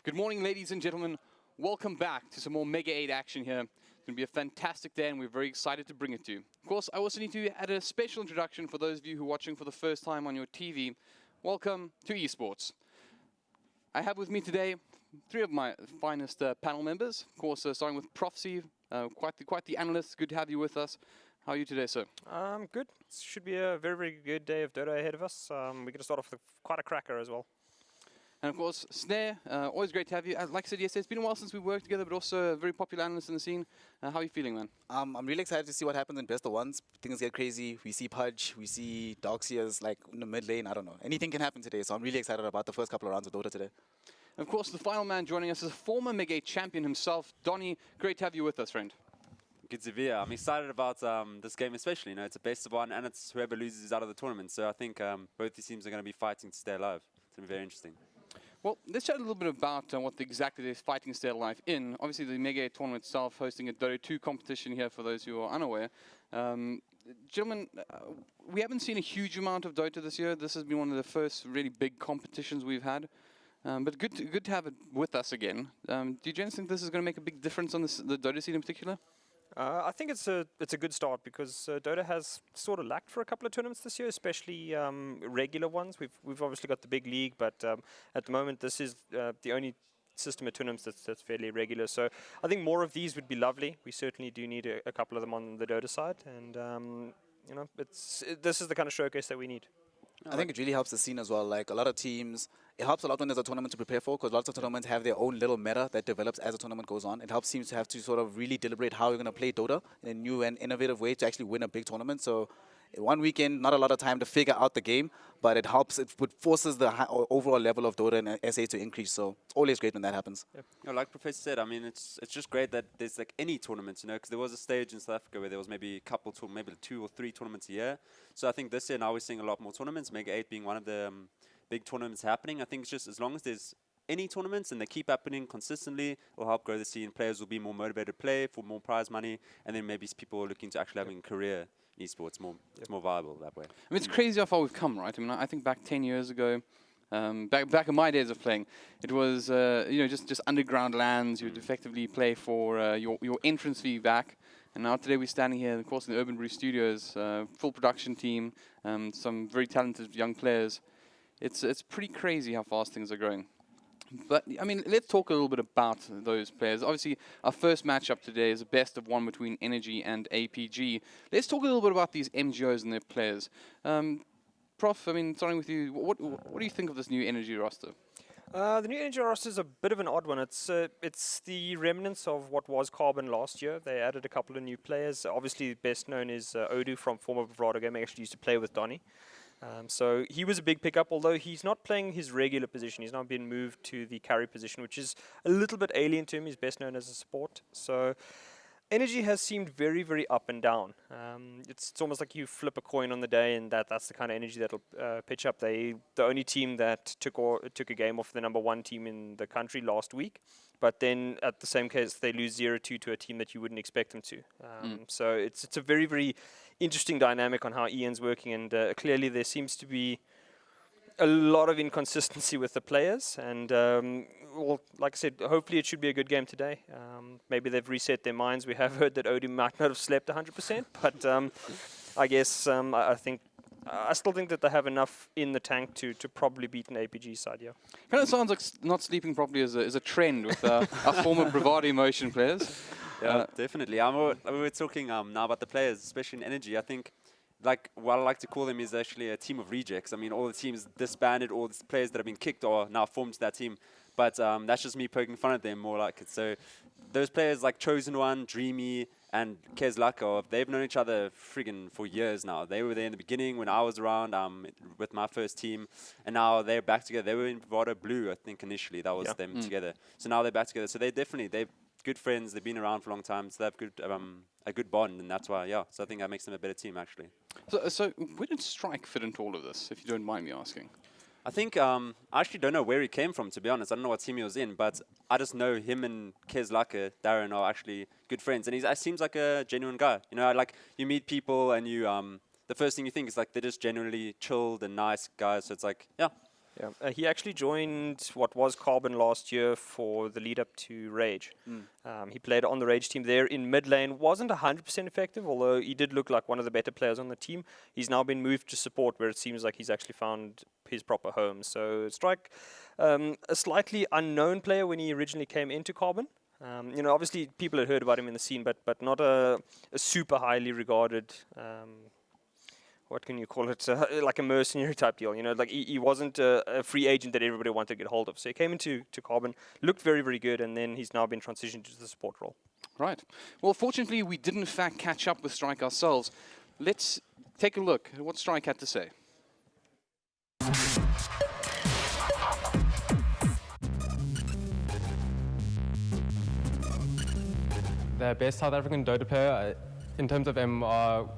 Good morning, ladies and gentlemen. Welcome back to some more Mega8 action here. It's going to be a fantastic day, and we're very excited to bring it to you. Of course, I also need to add a special introduction for those of you who are watching for the first time on your TV. Welcome to Esports. I have with me today three of my finest panel members. Of course, starting with Prophecy, quite the analyst. Good to have you with us. How are you today, sir? Good. It should be a very, very good day of Dota ahead of us. We're going to start off with quite a cracker as well. And of course, Snare, always great to have you. Like I said yesterday, it's been a while since we worked together, but also a very popular analyst in the scene. How are you feeling, man? I'm really excited to see what happens in best of ones. Things get crazy. We see Pudge, we see Darkseers like in the mid lane. I don't know. Anything can happen today, so I'm really excited about the first couple of rounds of Dota today. And of course, the final man joining us is a former Mega8 champion himself, Donnie. Great to have you with us, friend. Good to be here. I'm excited about this game especially. You know, it's a best of one, and it's whoever loses is out of the tournament. So I think both these teams are going to be fighting to stay alive. It's going to be very interesting. Well, let's chat a little bit about what exactly they're fighting to stay alive in. Obviously, the Mega8 tournament itself hosting a Dota 2 competition here for those who are unaware. Gentlemen, we haven't seen a huge amount of Dota this year. This has been one of the first really big competitions we've had. But good to have it with us again. Do you gents think this is going to make a big difference on the Dota scene in particular? I think it's a good start because Dota has sort of lacked for a couple of tournaments this year, especially regular ones. We've obviously got the big league, but at the moment this is the only system of tournaments that's fairly regular. So I think more of these would be lovely. We certainly do need a couple of them on the Dota side, and you know, this is the kind of showcase that we need. I think it really helps the scene as well. Like a lot of teams, it helps a lot when there's a tournament to prepare for, because lots of tournaments have their own little meta that develops as the tournament goes on. It helps teams to have to sort of really deliberate how you're going to play Dota in a new and innovative way to actually win a big tournament. So one weekend, not a lot of time to figure out the game, but it helps. It forces the overall level of Dota and SA to increase. So it's always great when that happens. Yep. You know, like Professor said, I mean, it's just great that there's like any tournaments, you know, because there was a stage in South Africa where there was maybe a couple, maybe 2 or 3 tournaments a year. So I think this year now we're seeing a lot more tournaments. Mega8 being one of the big tournaments happening. I think it's just as long as there's any tournaments and they keep happening consistently, it will help grow the scene. Players will be more motivated to play for more prize money, and then maybe people are looking to actually having a career in esports. It's more viable that way. I mean, it's crazy how far we've come, right? I mean, I think back 10 years ago, back in my days of playing, it was you know, just underground lands. You'd effectively play for your entrance fee back. And now today we're standing here, of course, in the Urban Brew Studios, full production team, some very talented young players. It's pretty crazy how fast things are growing. But, I mean, let's talk a little bit about those players. Obviously, our first matchup today is a best of one between Energy and APG. Let's talk a little bit about these MGOs and their players. Prof, I mean, starting with you, what do you think of this new Energy roster? The new Energy roster is a bit of an odd one. It's the remnants of what was Carbon last year. They added a couple of new players. Obviously, best known is Odu from former Bravado Gaming. Actually used to play with Donnie. So he was a big pickup, although he's not playing his regular position. He's now been moved to the carry position, which is a little bit alien to him. He's best known as a support. So Energy has seemed very, very up and down. It's almost like you flip a coin on the day, and that's the kind of energy that'll pitch up. The only team that took a game off the #1 team in the country last week, but then at the same case they lose 0-2 to a team that you wouldn't expect them to. So it's a very, very interesting dynamic on how Ian's working, and clearly there seems to be a lot of inconsistency with the players, and well, like I said, hopefully it should be a good game today. Maybe they've reset their minds. We have heard that Odin might not have slept 100%, but I guess I still think that they have enough in the tank to probably beat an APG side. Yeah. Kind of sounds like not sleeping properly is a trend with our former Bravado Emotion players. Yeah, definitely. We were talking now about the players, especially in Energy. I think, like, what I like to call them is actually a team of rejects. I mean, all the teams disbanded, all the players that have been kicked are now formed to that team. But that's just me poking fun at them more like it. So those players like Chosen One, Dreamy, and Kezlakov, they've known each other friggin' for years now. They were there in the beginning when I was around with my first team, and now they're back together. They were in Bravado Blue, I think, initially. That was them together. So now they're back together. So they're good friends. They've been around for a long time, so they have a good bond, and that's why, yeah. So I think that makes them a better team, actually. So where did Strike fit into all of this, if you don't mind me asking? I think I actually don't know where he came from, to be honest. I don't know what team he was in, but I just know him and Kezlaka, Darren, are actually good friends, and he seems like a genuine guy. You know, like you meet people and you the first thing you think is like they're just genuinely chilled and nice guys. So it's like, yeah, Yeah, he actually joined what was Carbon last year for the lead up to Rage. He played on the Rage team there in mid lane. Wasn't 100% effective, although he did look like one of the better players on the team. He's now been moved to support, where it seems like he's actually found his proper home. So Strike, a slightly unknown player when he originally came into Carbon. Obviously people had heard about him in the scene, but not a super highly regarded. What can you call it? Like a mercenary type deal. Like he wasn't a free agent that everybody wanted to get hold of. So he came into Carbon, looked very, very good, and then he's now been transitioned to the support role. Right. Well, fortunately, we didn't in fact catch up with Strike ourselves. Let's take a look at what Strike had to say. The best South African Dota player, in terms of MMR,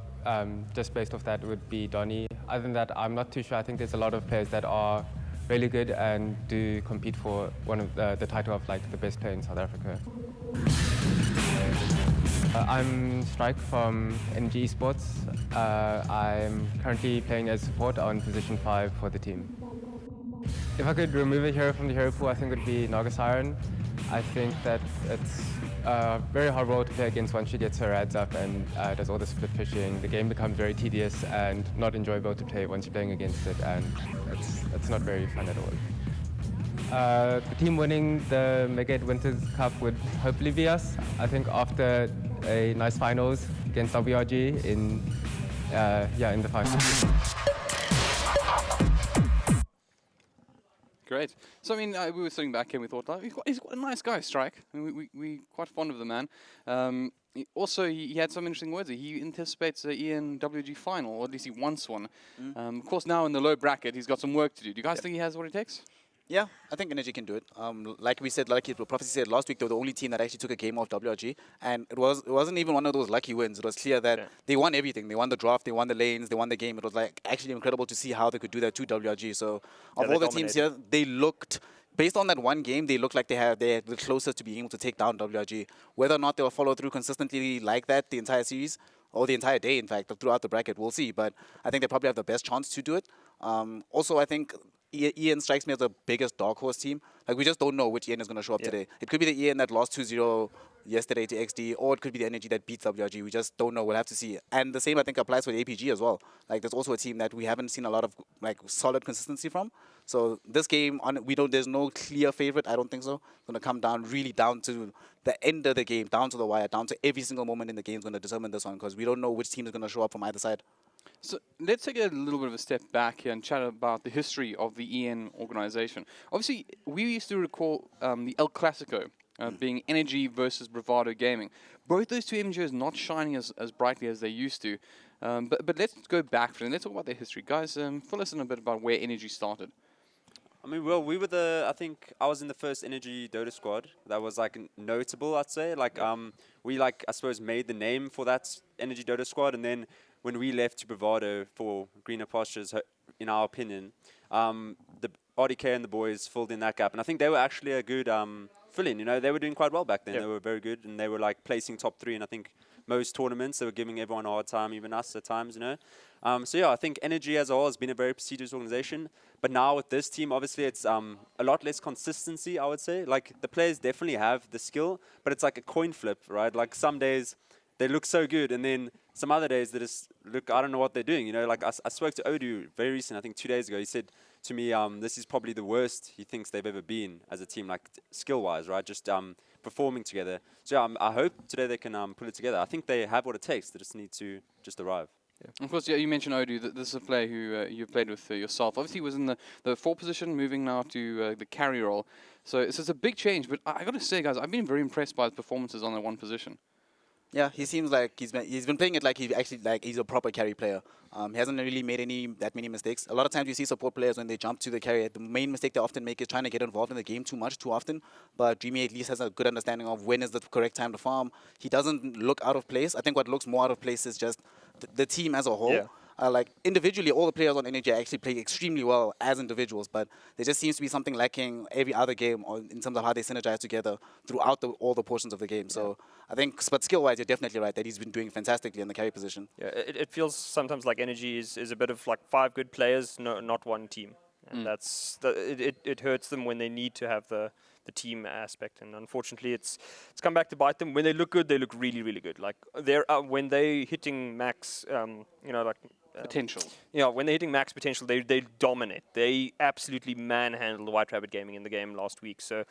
just based off that, would be Donny. Other than that, I'm not too sure. I think there's a lot of players that are really good and do compete for one of the title of like the best player in South Africa. I'm Strike from NG Esports. I'm currently playing as support on position 5 for the team. If I could remove a hero from the hero pool, I think it would be Naga Siren. I think that it's a very hard role to play against once she gets her ads up and does all the split fishing. The game becomes very tedious and not enjoyable to play once you're playing against it, and it's not very fun at all. The team winning the Mega8 Winters Cup would hopefully be us. I think after a nice finals against WRG in the finals. Great. So, I mean, we were sitting back here and we thought, he's quite a nice guy, Strike. I mean, we're quite fond of the man. He had some interesting words. He anticipates the ENWG final, or at least he wants one. Of course, now in the low bracket, he's got some work to do. Do you guys think he has what it takes? Yeah, I think Energy can do it. Like we said, like Prophecy said last week, they were the only team that actually took a game off WRG, and it wasn't even one of those lucky wins. It was clear that they won everything. They won the draft, they won the lanes, they won the game. It was like actually incredible to see how they could do that to WRG. So of all the teams here, they looked, based on that one game, they looked like they're the closest to being able to take down WRG. Whether or not they'll follow through consistently like that the entire series, or the entire day, in fact, throughout the bracket, we'll see. But I think they probably have the best chance to do it. Also, I think Ian strikes me as the biggest dark horse team. Like, we just don't know which Ian is going to show up today. It could be the Ian that lost 2-0 yesterday to XD, or it could be the Energy that beats WRG. We just don't know. We'll have to see. And the same, I think, applies for the APG as well. Like, there's also a team that we haven't seen a lot of like solid consistency from. So this game, there's no clear favorite. I don't think so. It's going to come really down to the end of the game, down to the wire, down to every single moment in the game is going to determine this one, because we don't know which team is going to show up from either side. So let's take a little bit of a step back here and chat about the history of the EN organization. Obviously, we used to recall the El Clasico being Energy versus Bravado Gaming. Both those two MGOs not shining as brightly as they used to. But let's go back for it and let's talk about their history. Guys, fill us in a bit about where Energy started. I mean, well, we were I think I was in the first Energy Dota squad. That was like notable, I'd say. Like, we I suppose made the name for that Energy Dota squad, and then when we left to Bravado for greener pastures, in our opinion, the RDK and the boys filled in that gap, and I think they were actually a good fill-in. They were doing quite well back then. They were very good, and they were like placing top 3 in I think most tournaments. They were giving everyone a hard time, even us at times. So yeah, I think Energy as a whole has been a very prestigious organization. But now with this team, obviously it's a lot less consistency, I would say. Like, the players definitely have the skill, but it's like a coin flip, right? Like, some days they look so good, and then some other days they just look, I don't know what they're doing. Like, I spoke to Odu very recently, I think 2 days ago. He said to me, this is probably the worst he thinks they've ever been as a team, like skill-wise, right? Just performing together. So yeah, I hope today they can pull it together. I think they have what it takes. They just need to just arrive. Yeah. Of course, you mentioned Odu. This is a player who you've played with yourself. Obviously, he was in the 4 position, moving now to the carry role. So it's a big change. But I got to say, guys, I've been very impressed by his performances on that 1 position. Yeah, he seems like he's been playing it like he's a proper carry player. He hasn't really made that many mistakes. A lot of times you see support players when they jump to the carry, the main mistake they often make is trying to get involved in the game too often. But Dreamy at least has a good understanding of when is the correct time to farm. He doesn't look out of place. I think what looks more out of place is just the team as a whole. Yeah. Like, individually, all the players on Energy actually play extremely well as individuals, but there just seems to be something lacking every other game in terms of how they synergize together throughout all the portions of the game. So I think, but skill-wise, you're definitely right that he's been doing fantastically in the carry position. Yeah, it feels sometimes like Energy is a bit of like 5 good players, not one team. and it hurts them when they need to have the team aspect. And unfortunately, it's come back to bite them. When they look good, they look really, really good. Like when they're hitting max, Potential. when they're hitting max potential, they dominate. They absolutely manhandle the White Rabbit Gaming in the game last week. So,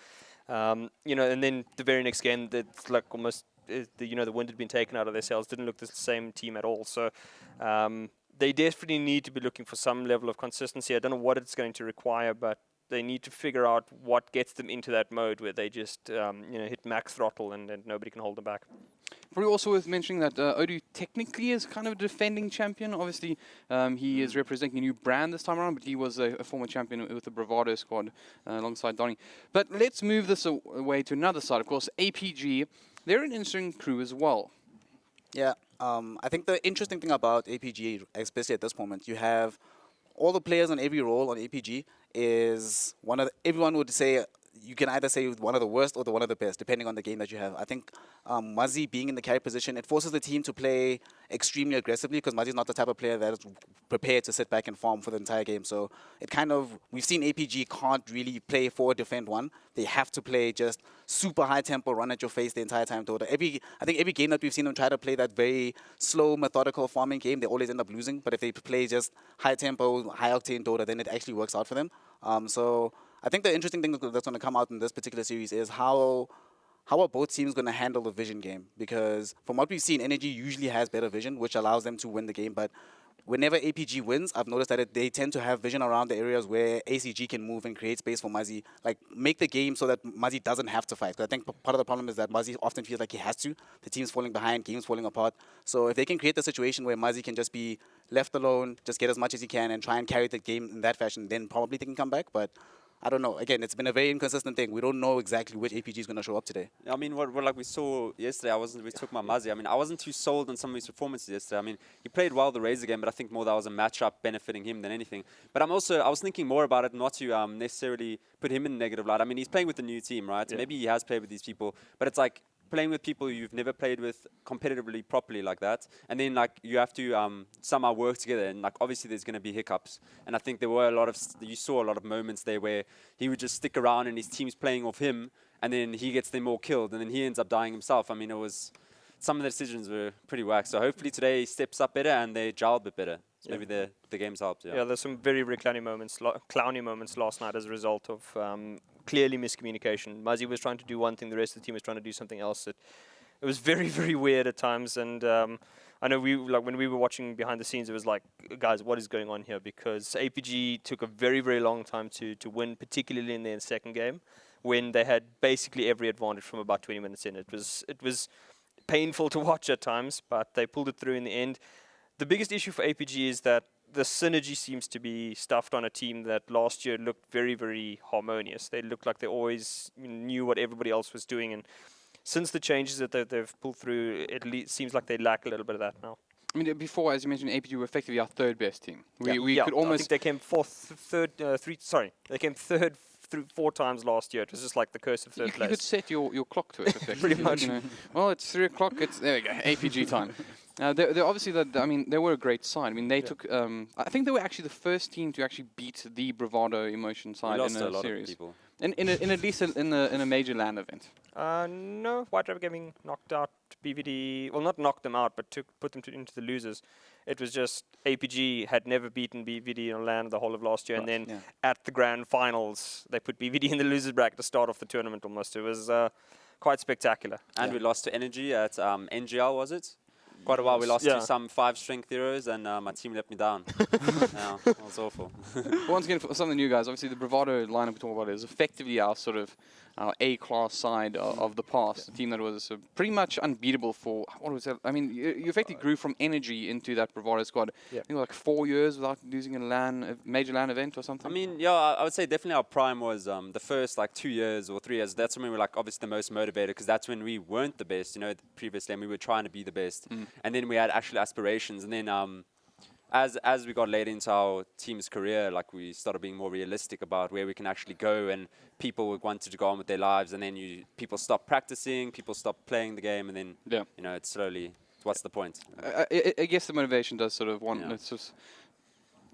and then the very next game, it's like almost the wind had been taken out of their sails. Didn't look the same team at all. So, they definitely need to be looking for some level of consistency. I don't know what it's going to require, but they need to figure out what gets them into that mode where they just hit max throttle and nobody can hold them back. Probably also worth mentioning that Odoo technically is kind of a defending champion. Obviously, he is representing a new brand this time around, but he was a former champion with the Bravado squad alongside Donny. But let's move this away to another side. Of course, APG, they're an interesting crew as well. Yeah, I think the interesting thing about APG, especially at this moment, you have all the players on every role on APG is everyone would say you can either say one of the worst or one of the best, depending on the game that you have. I think Muzzy being in the carry position, it forces the team to play extremely aggressively because Muzzy's not the type of player that is prepared to sit back and farm for the entire game. So it we've seen APG can't really play 4 defend 1. They have to play just super high tempo, run at your face the entire time. I think every game that we've seen them try to play that very slow, methodical farming game, they always end up losing. But if they play just high tempo, high octane Dota, then it actually works out for them. So I think the interesting thing that's going to come out in this particular series is how are both teams going to handle the vision game? Because from what we've seen, Energy usually has better vision, which allows them to win the game. But whenever APG wins, I've noticed that they tend to have vision around the areas where ACG can move and create space for Muzzy. Like, make the game so that Muzzy doesn't have to fight. 'Cause I think part of the problem is that Muzzy often feels like he has to. The team's falling behind, game's falling apart. So if they can create the situation where Muzzy can just be left alone, just get as much as he can and try and carry the game in that fashion, then probably they can come back. But I don't know. Again, it's been a very inconsistent thing. We don't know exactly which APG is going to show up today. I mean, what like we saw yesterday, we took my Muzzy. I mean, I wasn't too sold on some of his performances yesterday. I mean, he played well the Razor game, but I think more that was a matchup benefiting him than anything. But I was thinking more about it, not to necessarily put him in negative light. I mean, he's playing with the new team, right? Yeah. Maybe he has played with these people, but it's like playing with people you've never played with competitively properly like that, and then like you have to somehow work together, and like obviously there's going to be hiccups, and I think there were you saw a lot of moments there where he would just stick around and his team's playing off him, and then he gets them all killed, and then he ends up dying himself. I mean, some of the decisions were pretty whack, so hopefully today he steps up better and they gel a bit better. So maybe the game's helped. Yeah, there's some very, very clowny moments last night as a result of clearly miscommunication. Muzzy was trying to do one thing, the rest of the team was trying to do something else. It was very, very weird at times, and I know when we were watching behind the scenes, it was like, guys, what is going on here? Because APG took a very, very long time to win, particularly in their second game, when they had basically every advantage from about 20 minutes in. It was painful to watch at times, but they pulled it through in the end. The biggest issue for APG is that the synergy seems to be stuffed on a team that last year looked very, very harmonious. They looked like they always knew what everybody else was doing. And since the changes that they've pulled through, it seems like they lack a little bit of that now. I mean, before, as you mentioned, APG were effectively our third best team. We could I almost... think they came they came third 4 times last year. It was just like the curse of third place. You could set your clock to it, effectively. Pretty much. Well, it's 3 o'clock. There we go. APG time. They're obviously they were a great side. I mean, they took. I think they were actually the first team to actually beat the Bravado Emotion side in a series. Of people. In at least in a major LAN event. No, White Rabbit Gaming knocked out BVD. Well, not knocked them out, but put them into the losers. It was just APG had never beaten BVD on LAN the whole of last year, and then at the grand finals, they put BVD in the losers bracket to start off the tournament almost. It was quite spectacucle. And we lost to Energy at NGL, was it? Quite a while. We lost to some 5 strength heroes, and my team let me down. It was awful. Once again, for some of the new guys, obviously the Bravado lineup we talk about is effectively our sort of A-class side of the past. A team that was pretty much unbeatable for, what was it? I mean, you effectively grew from Energy into that Bravado squad. I think like 4 years without losing a major LAN event or something. I mean, yeah, I would say definitely our prime was the first like 2 years or 3 years. That's when we were like obviously the most motivated, because that's when we weren't the best. You know, previously, and we were trying to be the best. And then we had actual aspirations. And then as we got later into our team's career, like we started being more realistic about where we can actually go, and people wanted to go on with their lives, and then people stopped practicing, people stopped playing the game, and then you know, it's slowly, what's the point? I guess the motivation does sort of want it's just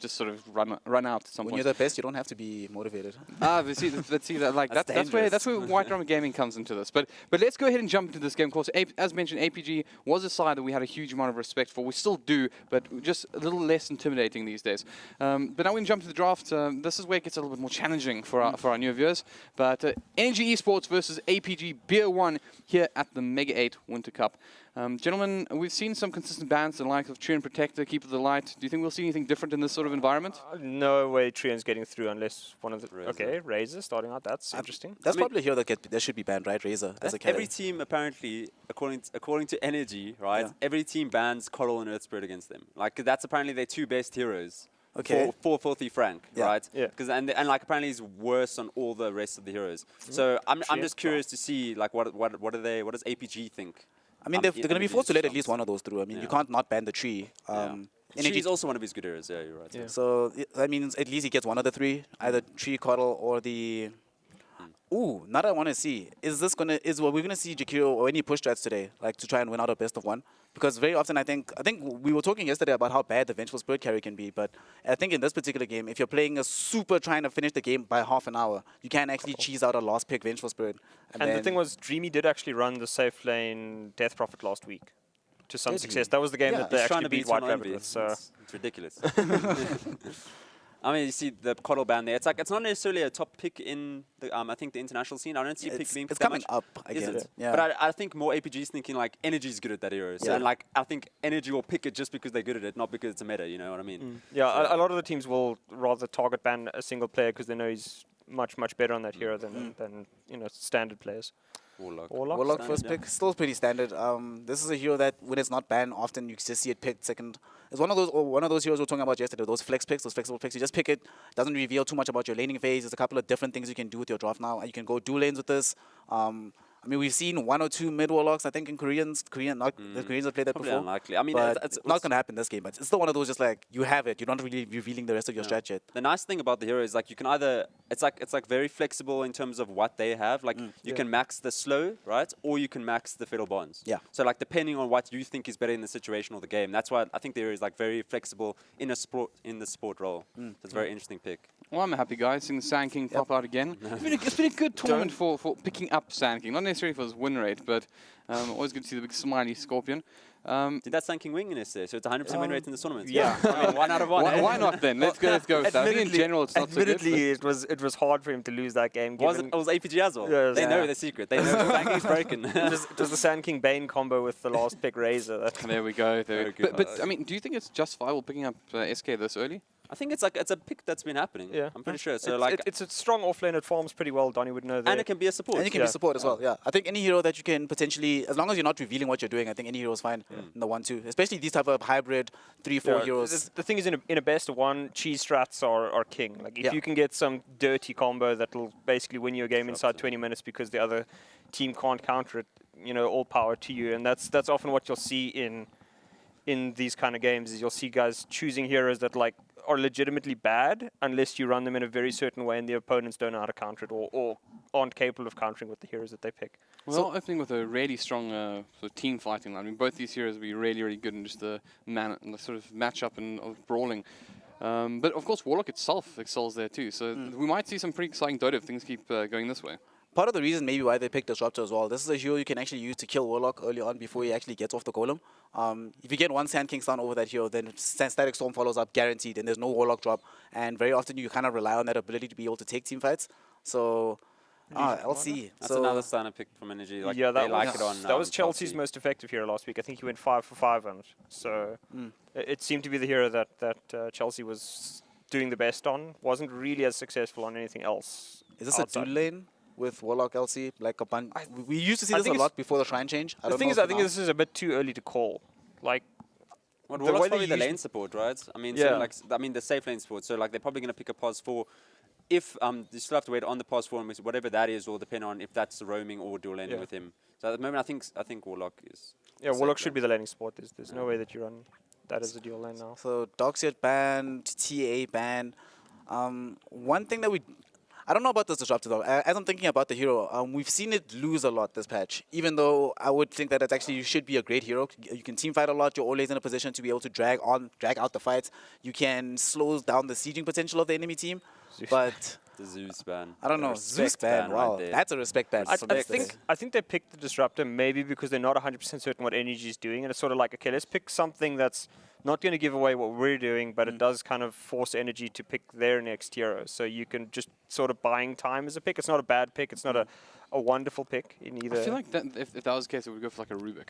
just sort of run out at some When point. you're the best, you don't have to be motivated. Let's see that like That's that's where White Drum Gaming comes into this. But let's go ahead and jump into this game. Of course, as mentioned, APG was a side that we had a huge amount of respect for. We still do, but just a little less intimidating these days. But now we can jump to the draft. This is where it gets a little bit more challenging for our new viewers. But Energy Esports versus APG Beer 1 here at the Mega8 Winter Cup. Gentlemen, we've seen some consistent bans, the likes of Trian Protector, Keeper of the Light. Do you think we'll see anything different in this sort of environment? No way Trian's getting through unless one of the... Razor. Okay, Razor starting out. That's interesting. That's probably a hero that should be banned, right? Razor as a carry. Every team apparently, according to Energy, right? Yeah. Every team bans Coddle and Earthspirit against them. Like that's apparently their two best heroes. Okay. For Filthy Frank, Yeah. right? Yeah. Because and like apparently he's worse on all the rest of the heroes. So I'm just curious to see like what does APG think? I mean, they're going to be forced to let at least one of those through. I mean, you can't not ban the tree. Tree is also one of his good heroes. Yeah, you're right. Yeah. So that means at least he gets one of the three, either Tree, Coddle, or the. Ooh, now that I want to see, we're gonna see Jakiro or any push strats today, like to try and win out a best of one? Because very often I think we were talking yesterday about how bad the Vengeful Spirit carry can be, but I think in this particular game, if you're playing a super trying to finish the game by half an hour, you can actually cheese out a last pick Vengeful Spirit. And the thing was, Dreamy did actually run the safe lane Death Prophet last week to some Did success. he? That was the game Yeah, that they He's trying actually to beat White Eternal Rabbit Envy. with. So It's ridiculous. I mean, you see the Coddle ban there. It's like it's not necessarily a top pick in the I think the international scene. I don't see pick being it's that coming much. up, I Is guess. it? Yeah. But I think more APG's thinking like Energy's good at that hero. So, Yeah. and like I think Energy will pick it just because they're good at it, not because it's a meta. You know what I mean? yeah, a lot of the teams will rather target ban a single player because they know he's much better on that hero than standard players. Warlock. Warlock first pick, still pretty standard. This is a hero that when it's not banned, often you just see it picked second. It's one of those heroes we were talking about yesterday. Those flex picks, those flexible picks. You just pick it. Doesn't reveal too much about your laning phase. There's a couple of different things you can do with your draft now. You can go dual lanes with this. I mean, we've seen 1 or 2 mid warlocks. I think in the Koreans have played that Probably before. unlikely. I mean, but it's not going to happen this game. But it's still one of those just like you have it. You're not really revealing the rest of your strat yet. The nice thing about the hero is like you can either it's like very flexible in terms of what they have. Like you can max the slow, right, or you can max the fatal bonds. Yeah. So like depending on what you think is better in the situation or the game, that's why I think the hero is like very flexible in the sport role. So it's a very interesting pick. Well, I'm happy, guys. Seeing the Sand King pop out again. It's been a good tournament for picking up Sand King. Not necessarily for his win rate, but always good to see the big smiley Scorpion. Did that Sun King win in this there? So it's 100% win rate in the tournament. Yeah. I mean, 1 out of 1. Why not then? Let's go with that. I think in general it's not so good. Admittedly, it was hard for him to lose that game. Was it was APG as well? Yes. They know Yeah. the secret. They know Sun King's broken. it was the Sand King Bane combo with the last pick Razor. There we go. Very good. But I mean, do you think it's justifiable picking up SK this early? I think it's a pick that's been happening. Yeah. I'm pretty sure. So it's a strong offlane. It farms pretty well. Donnie would know that. and it can be a support. And you can be support as well, yeah. I think any hero that you can potentially, as long as you're not revealing what you're doing, I think any hero is fine in the 1-2. Especially these type of hybrid 3-4 heroes. The thing is, in a best of one, cheese strats are king. Like if Yeah. you can get some dirty combo that'll basically win you a game inside 20 minutes because the other team can't counter it, all power to you. And that's often what you'll see in these kind of games is you'll see guys choosing heroes that like are legitimately bad unless you run them in a very certain way and the opponents don't know how to counter it or aren't capable of countering with the heroes that they pick. Well, opening with a really strong sort of team fighting line. I mean, both these heroes will be really good in just the sort of matchup and of brawling. But of course, Warlock itself excels there too. So we might see some pretty exciting Dota if things keep going this way. Part of the reason maybe why they picked Disruptor as well, this is a hero you can actually use to kill Warlock early on before he actually gets off the golem. If you get one Sand King stun over that hero, then Static Storm follows up guaranteed, and there's no Warlock drop. And very often you kind of rely on that ability to be able to take team fights. So, LC. That's another standard pick from Energy. Like yeah, they like it on. That was Chelsea's most effective hero last week. I think he went 5 for 5 on it. So it seemed to be the hero that Chelsea was doing the best on. Wasn't really as successful on anything else. Is this outside. a dual lane with Warlock LC? Like a bunch. We used to see I this a think lot before the Shrine change. The thing is, I think this is a bit too early to call. Like, Well, the Warlock's way they probably the use- lane support, right? I mean, Yeah. so like, the safe lane support. So like, they're probably going to pick a pos 4. If you still have to wait on the pos 4, and whatever that is, or depend on if that's roaming or dual laning with him. So at the moment, I think Warlock is. yeah, safe Warlock should lane. be the laning support. There's no way that you run that as a dual lane now. So Doxiot banned, TA banned. One thing that I don't know about this disruptor though. As I'm thinking about the hero, we've seen it lose a lot this patch. Even though I would think that it actually should be a great hero. You can team fight a lot. You're always in a position to be able to drag out the fights. You can slow down the sieging potential of the enemy team. But The Zeus ban. I don't know. Zeus ban. Wow, that's a respect ban. I think they picked the disruptor maybe because they're not 100% certain what energy is doing, and it's sort of like, okay, let's pick something that's not going to give away what we're doing, but it does kind of force energy to pick their next hero. So you can just sort of buying time as a pick. It's not a bad pick. It's not a wonderful pick in either. I feel like that if that was the case, it would go for like a Rubik.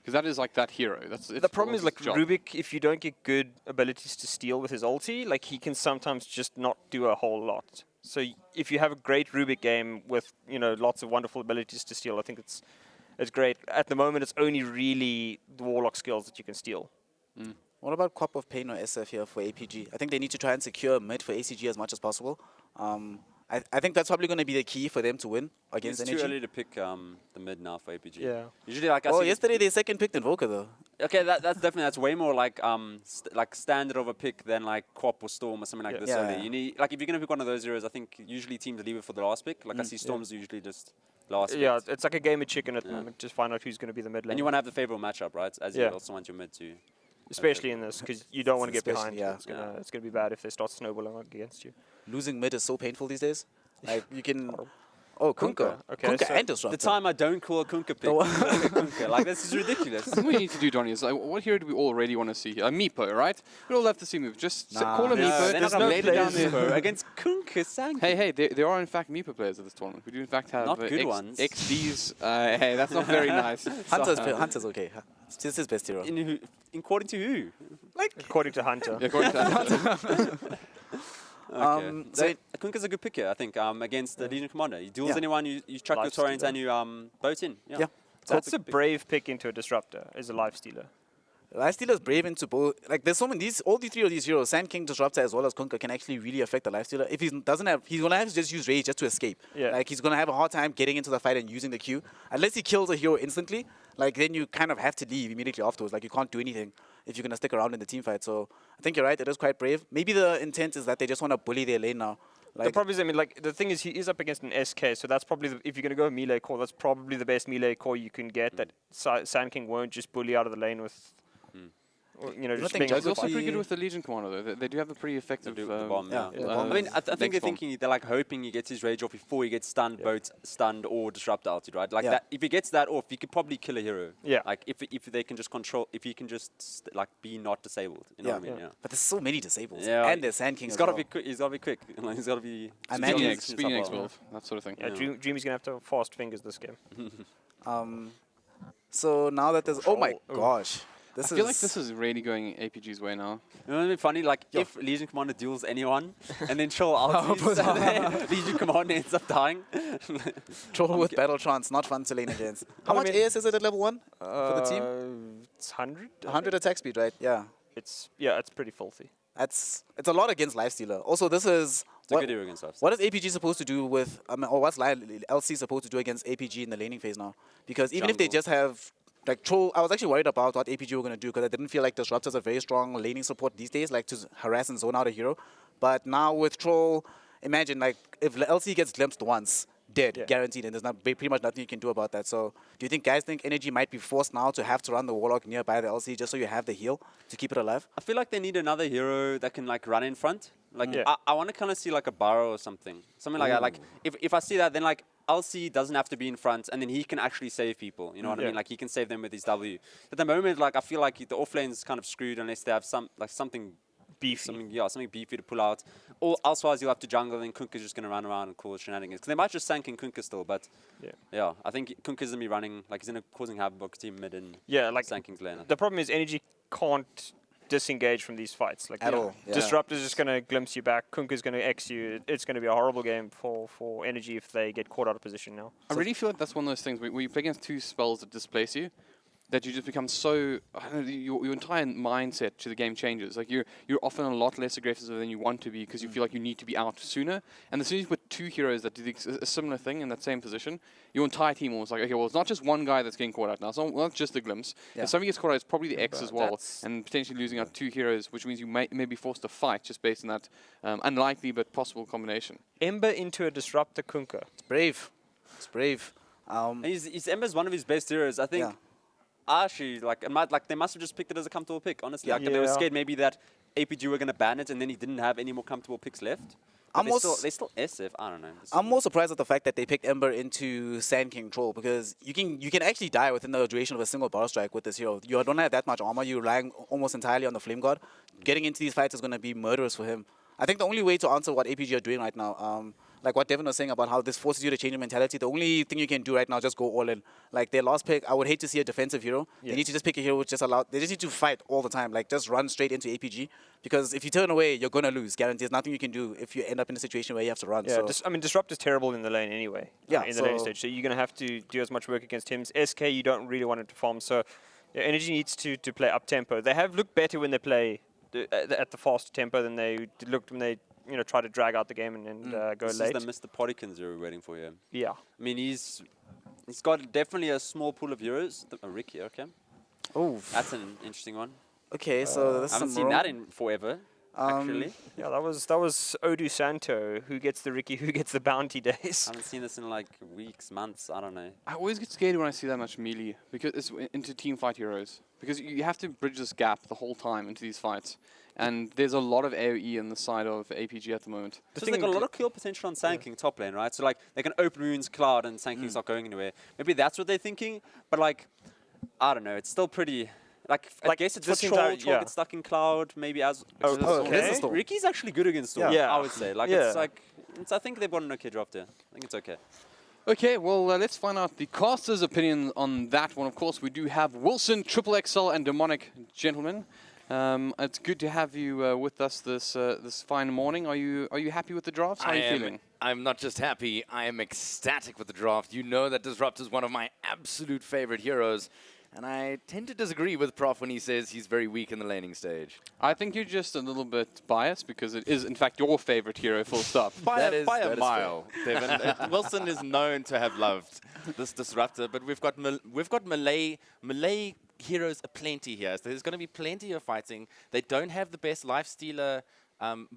Because that is like that hero. The problem is like Rubik, if you don't get good abilities to steal with his ulti, like he can sometimes just not do a whole lot. So if you have a great Rubik game with lots of wonderful abilities to steal, I think it's great. At the moment, it's only really the Warlock skills that you can steal. What about Quap of Pain or SF here for APG? I think they need to try and secure mid for ACG as much as possible. I think that's probably going to be the key for them to win against It's Energy. too early to pick the mid now for APG. Yeah. Usually, like I Oh, see yesterday they second picked Invoker though. Okay, that's way more like like standard of a pick than like Quap or Storm or something like this. Yeah. Early. You need like if you're gonna pick one of those heroes, I think usually teams leave it for the last pick. Like I see Storm's usually just last. Yeah, pick. it's like a game of chicken at the moment. Just find out who's going to be the mid lane. And you want to have the favorable matchup, right? As you also want your mid to. Especially in this, because you don't want to get behind. Especially, It's gonna be bad if they start snowballing against you. Losing mid is so painful these days. Like you can. Oh, Kunkka. Okay, Kunkka so and Disruptor. The time I don't call a Kunkka pick. Kunkka. Like this is ridiculous. What we need to do, Donnie, is like, what hero do we already want to see here? A Meepo, right? We'd all love to see move. Just call a Meepo. they're Just not gonna lay it play down there. Meepo against Kunkka Sang. Hey, there are in fact Meepo players at this tournament. We do in fact have Not good ones. XDs. Hey, that's not very nice. Hunter's okay. It's his best hero. According to who? According to Hunter. Yeah, according to Hunter. Okay. So Kunkka's a good picker, I think, against the Legion Commander. You duels Yeah. anyone, you chuck your Lifestealer. torrent and you boat in. Yeah. That's a brave pick into a disruptor. Is a life stealer. Lifestealer's brave into both. Like there's so many. All the three of these heroes, Sand King, Disruptor, as well as Kunkka, can actually really affect the Lifestealer. If he doesn't have, he's gonna have to just use Rage just to escape. Yeah. Like he's gonna have a hard time getting into the fight and using the Q. Unless he kills a hero instantly, like then you kind of have to leave immediately afterwards. Like you can't do anything if you're gonna stick around in the team fight. So I think you're right. It is quite brave. Maybe the intent is that they just want to bully their lane now. Like, The problem is, I mean, like the thing is, he is up against an SK, so that's probably if you're gonna go melee core, that's probably the best melee core you can get. That Sand King won't just bully out of the lane with. Or, just think being It's also Justify- pretty good with the Legion Commander, though. They do have a pretty effective The bomb, yeah. Yeah, I mean, I think next they're bomb. thinking, they're like hoping he gets his rage off before he gets stunned, both stunned or disrupt ulted, right? Like Yeah. that. If he gets that off, he could probably kill a hero. Yeah. Like if they can just control, if he can just like be not disabled. You know Yeah. what I mean? Yeah. But there's so many disables. Yeah, And there's Sand King He's as got to well. be quick. He's got to be quick. Like, he's got to be. I imagine Speeding X build, that sort of thing. Yeah, Dreamy's gonna have to have fast fingers this game. So now that there's... Oh my Oh. gosh. I feel like this is really going APG's way now. You know what would be funny? Like if Legion Commander duels anyone, and then Troll ultis, and then Legion Commander ends up dying. Troll with Battle Trance, not fun to lane against. How much AS is it at level 1 for the team? It's 100. 100 attack speed, right? Yeah. It's pretty filthy. It's a lot against Lifestealer. Also, this is... It's a good hero against us. What is APG supposed to do with... or what's LC supposed to do against APG in the laning phase now? Because even if they Jungle. just have... Like, Troll... I was actually worried about what APG were going to do because I didn't feel like Disruptor's a very strong laning support these days, like to harass and zone out a hero. But now with Troll, imagine, like, if LC gets glimpsed once, dead, guaranteed, and there's pretty much nothing you can do about that. So do you guys think Energy might be forced now to have to run the Warlock nearby the LC just so you have the heal to keep it alive? I feel like they need another hero that can like run in front. Like Yeah. I want to kind of see like a Burrow or something like that. Like if I see that, then like LC doesn't have to be in front, and then he can actually save people. You know what I mean? Like he can save them with his W. At the moment, like I feel like the off lane's kind of screwed unless they have something Beefy. something beefy to pull out. Or elsewise you'll have to jungle, and Kunkka's just going to run around and cause shenanigans. Because they might just sank in Kunkka still, but yeah, I think Kunkka's going to be running, like he's going to causing havoc team mid and like Sanking's lane. the problem is Energy can't disengage from these fights. Like At all, yeah. Disruptor's just going to glimpse you back. Kunkka's going to X you. It's going to be a horrible game for Energy if they get caught out of position now. I really feel like that's one of those things where you play against two spells that displace you. that you just become so, I don't know, your entire mindset to the game changes. Like you're often a lot less aggressive than you want to be because you feel like you need to be out sooner. And as soon as you put two heroes that do a similar thing in that same position, your entire team was like, okay, well, it's not just one guy that's getting caught out now. It's not just the Glimpse. Yeah. If somebody gets caught out, it's probably the X but as well, that's- and potentially losing out two heroes, which means you may be forced to fight just based on that unlikely but possible combination. Ember into a disruptor Kunkka. It's brave. It's brave. He's Ember's one of his best heroes. I think. Yeah. Actually, they must have just picked it as a comfortable pick. Honestly, like, they were Yeah. scared maybe that APG were going to ban it, and then he didn't have any more comfortable picks left. But they still SF. I don't know. I'm more surprised at the fact that they picked Ember into Sand King Troll, because you can actually die within the duration of a single bar strike with this hero. You don't have that much armor. You're relying almost entirely on the Flame God. Getting into these fights is going to be murderous for him. I think the only way to answer what APG are doing right now, like what Devin was saying about how this forces you to change your mentality, the only thing you can do right now is just go all in. Like their last pick, I would hate to see a defensive hero. They need to just pick a hero which just they just need to fight all the time. Like just run straight into APG, because if you turn away, you're going to lose. Guaranteed. There's nothing you can do if you end up in a situation where you have to run. Yeah, So Disrupt is terrible in the lane anyway. Yeah, in the lane so- stage. So you're going to have to do as much work against him. SK, you don't really want it to farm. So yeah, Energy needs to play up tempo. They have looked better when they play at the fast tempo than they looked when they try to drag out the game and go This late. is the Mr. Pottykins you're waiting for here. Yeah. I mean, he's got definitely a small pool of heroes. Ricky, okay. oh, That's an interesting one. okay. So this I is haven't some seen roam. that in forever, actually. Yeah, that was Odu Santo who gets the Ricky, who gets the bounty days. I haven't seen this in like weeks, months, I don't know. I always get scared when I see that much melee because it's into team fight heroes, because you have to bridge this gap the whole time into these fights, and there's a lot of AoE on the side of APG at the moment. Because they've got a lot of kill potential on Sand King top lane, right? So like they can open runes Cloud and Sand King's not going anywhere. Maybe that's what they're thinking, but like I don't know, it's still pretty. I guess it's for this Troll. entire- Troll yeah. gets stuck in Cloud, maybe as. okay. This is Storm. Ricky's actually good against Storm, Yeah. I would say. Like Yeah. it's like, I think they've got an okay drop there. I think it's okay. Okay, well, let's find out the caster's opinion on that one. Of course, we do have Wilson, Triple XL, and Demonic, gentlemen. It's good to have you with us this fine morning. Are you happy with the drafts? How are you feeling? I'm not just happy, I am ecstatic with the draft. You know that Disrupt is one of my absolute favorite heroes. And I tend to disagree with Prof when he says he's very weak in the laning stage. I think you're just a little bit biased because it is, in fact, your favorite hero, full stop. That By is a mile, Devin. Wilson is known to have loved this disruptor, but we've got Malay heroes aplenty here. So there's going to be plenty of fighting. They don't have the best lifestealer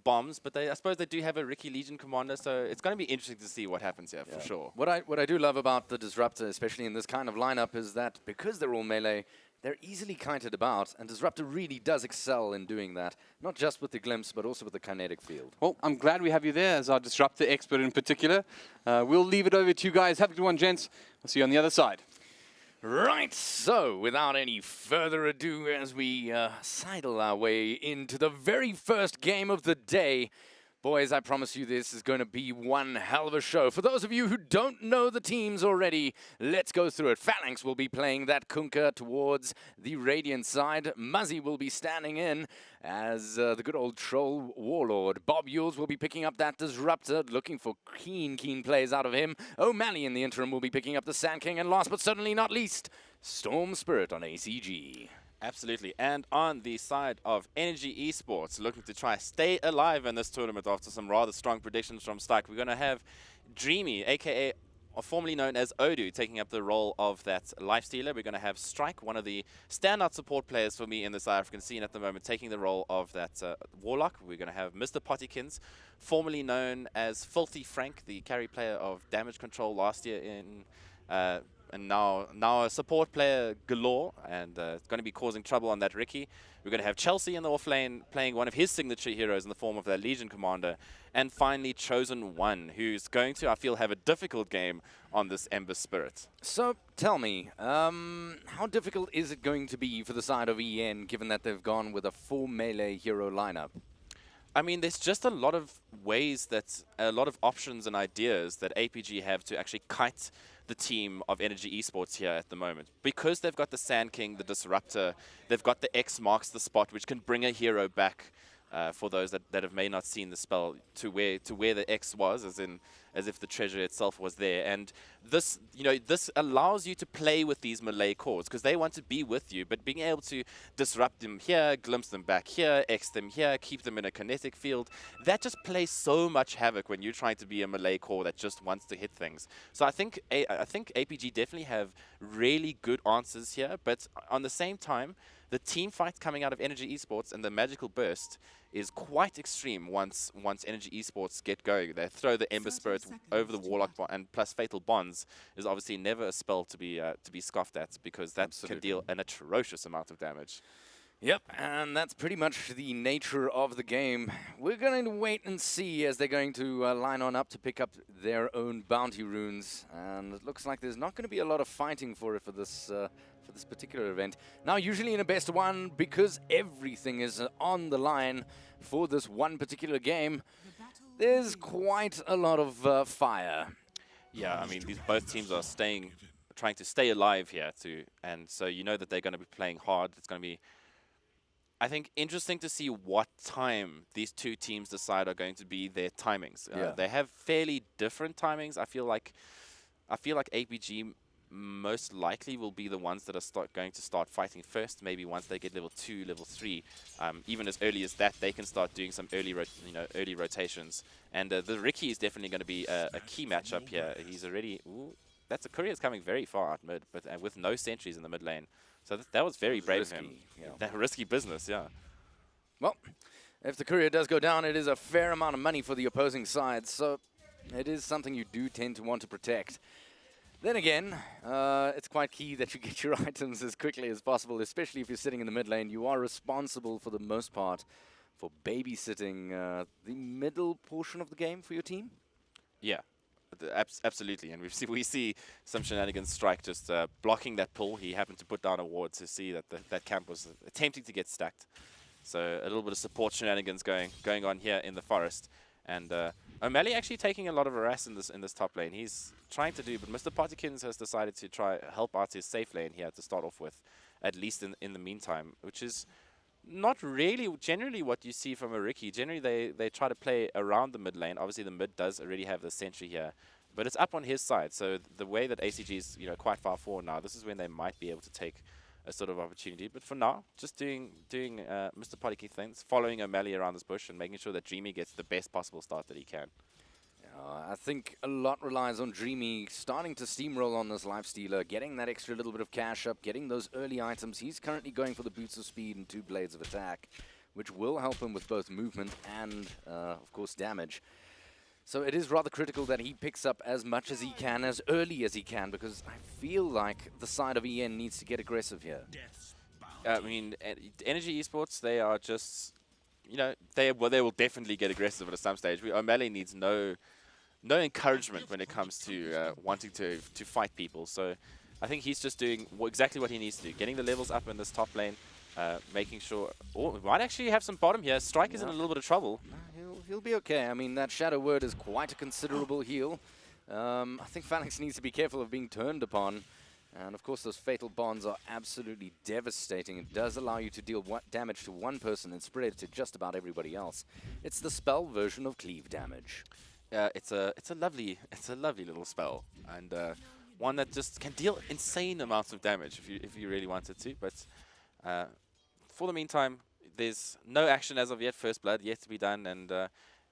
bombs, but I suppose they do have a Ricky Legion commander, so it's going to be interesting to see what happens here for sure. What I do love about the Disruptor, especially in this kind of lineup, is that because they're all melee, they're easily kited about, and Disruptor really does excel in doing that, not just with the Glimpse, but also with the kinetic field. Well, I'm glad we have you there as our disruptor expert in particular. We'll leave it over to you guys. Have a good one, gents. I'll see you on the other side. Right, so without any further ado, as we sidle our way into the very first game of the day, boys, I promise you this is going to be one hell of a show. For those of you who don't know the teams already, let's go through it. Phalanx will be playing that Kunkka towards the Radiant side. Muzzy will be standing in as the good old Troll Warlord. Bob Yules will be picking up that Disruptor, looking for keen plays out of him. O'Malley in the interim will be picking up the Sand King. And last but certainly not least, Storm Spirit on ACG. Absolutely. And on the side of Energy Esports, looking to try stay alive in this tournament after some rather strong predictions from Stike, we're going to have Dreamy, a.k.a. or formerly known as Odu, taking up the role of that lifestealer. We're going to have Strike, one of the standout support players for me in the South African scene at the moment, taking the role of that Warlock. We're going to have Mr. Pottykins, formerly known as Filthy Frank, the carry player of Damage Control last year in... and now a support player galore, and it's going to be causing trouble on that Ricky. We're going to have Chelsea in the offlane playing one of his signature heroes in the form of their Legion commander. And finally, Chosen One, who's going to, I feel, have a difficult game on this Ember Spirit. So, tell me, how difficult is it going to be for the side of EN, given that they've gone with a full melee hero lineup? I mean, there's just a lot of ways a lot of options and ideas that APG have to actually kite the team of Energy Esports here at the moment. Because they've got the Sand King, the Disruptor, they've got the X marks the spot, which can bring a hero back for those that have may not seen the spell, to where the X was, as if the treasure itself was there. And this, this allows you to play with these melee cores because they want to be with you, but being able to disrupt them here, glimpse them back here, X them here, keep them in a kinetic field, that just plays so much havoc when you're trying to be a melee core that just wants to hit things. So I think APG definitely have really good answers here, but on the same time, the team fight coming out of Energy Esports and the Magical Burst is quite extreme once Energy Esports get going. They throw the Ember Spirit over the Warlock, and plus Fatal Bonds is obviously never a spell to be scoffed at, because that can deal an atrocious amount of damage. Yep, and that's pretty much the nature of the game. We're going to wait and see as they're going to line on up to pick up their own bounty runes, and it looks like there's not going to be a lot of fighting for this particular event. Now, usually in a best of one, because everything is on the line for this one particular game, there's quite a lot of fire. Yeah, I mean, both teams are trying to stay alive here too, and so you know that they're going to be playing hard. It's going to be, I think, interesting to see what time these two teams decide are going to be their timings. They have fairly different timings. I feel like APG most likely will be the ones that are going to start fighting first. Maybe once they get level 2, level 3, even as early as that, they can start doing some early rotations. And the Ricky is definitely going to be a key matchup here. He's already, that's a courier's coming very far out mid, but with no sentries in the mid lane. So that was very brave of him. Yeah. That risky business, yeah. Well, if the courier does go down, it is a fair amount of money for the opposing side, so it is something you do tend to want to protect. Then again, it's quite key that you get your items as quickly as possible, especially if you're sitting in the mid lane. You are responsible for the most part for babysitting the middle portion of the game for your team. Yeah, absolutely. And we see some shenanigans. Strike just blocking that pull. He happened to put down a ward to see that that camp was attempting to get stacked. So a little bit of support shenanigans going on here in the forest. And O'Malley actually taking a lot of harass in this top lane. He's trying to do, but Mr. Partikins has decided to try help out his safe lane here to start off with, at least in the meantime, which is not really generally what you see from a Ricky. Generally, they try to play around the mid lane. Obviously, the mid does already have the sentry here, but it's up on his side. So the way that ACG is quite far forward now, this is when they might be able to take a sort of opportunity. But for now, just doing Mr. Potty things, following O'Malley around this bush and making sure that Dreamy gets the best possible start that he can. I think a lot relies on Dreamy starting to steamroll on this Lifestealer, getting that extra little bit of cash up, getting those early items. He's currently going for the Boots of Speed and 2 Blades of Attack, which will help him with both movement and, of course, damage. So it is rather critical that he picks up as much as he can, as early as he can, because I feel like the side of EN needs to get aggressive here. I mean, Energy Esports, they are just, they will definitely get aggressive at some stage. O'Malley needs no encouragement when it comes to wanting to fight people. So I think he's just doing exactly what he needs to do, getting the levels up in this top lane, making sure... Oh, we might actually have some bottom here. Strike is in a little bit of trouble. He'll be okay. I mean, that Shadow Word is quite a considerable heal. I think Phalanx needs to be careful of being turned upon. And of course, those Fatal Bonds are absolutely devastating. It does allow you to deal damage to one person and spread it to just about everybody else. It's the spell version of cleave damage. It's a lovely little spell, and one that just can deal insane amounts of damage if you really wanted to. But for the meantime, there's no action as of yet. First blood yet to be done, and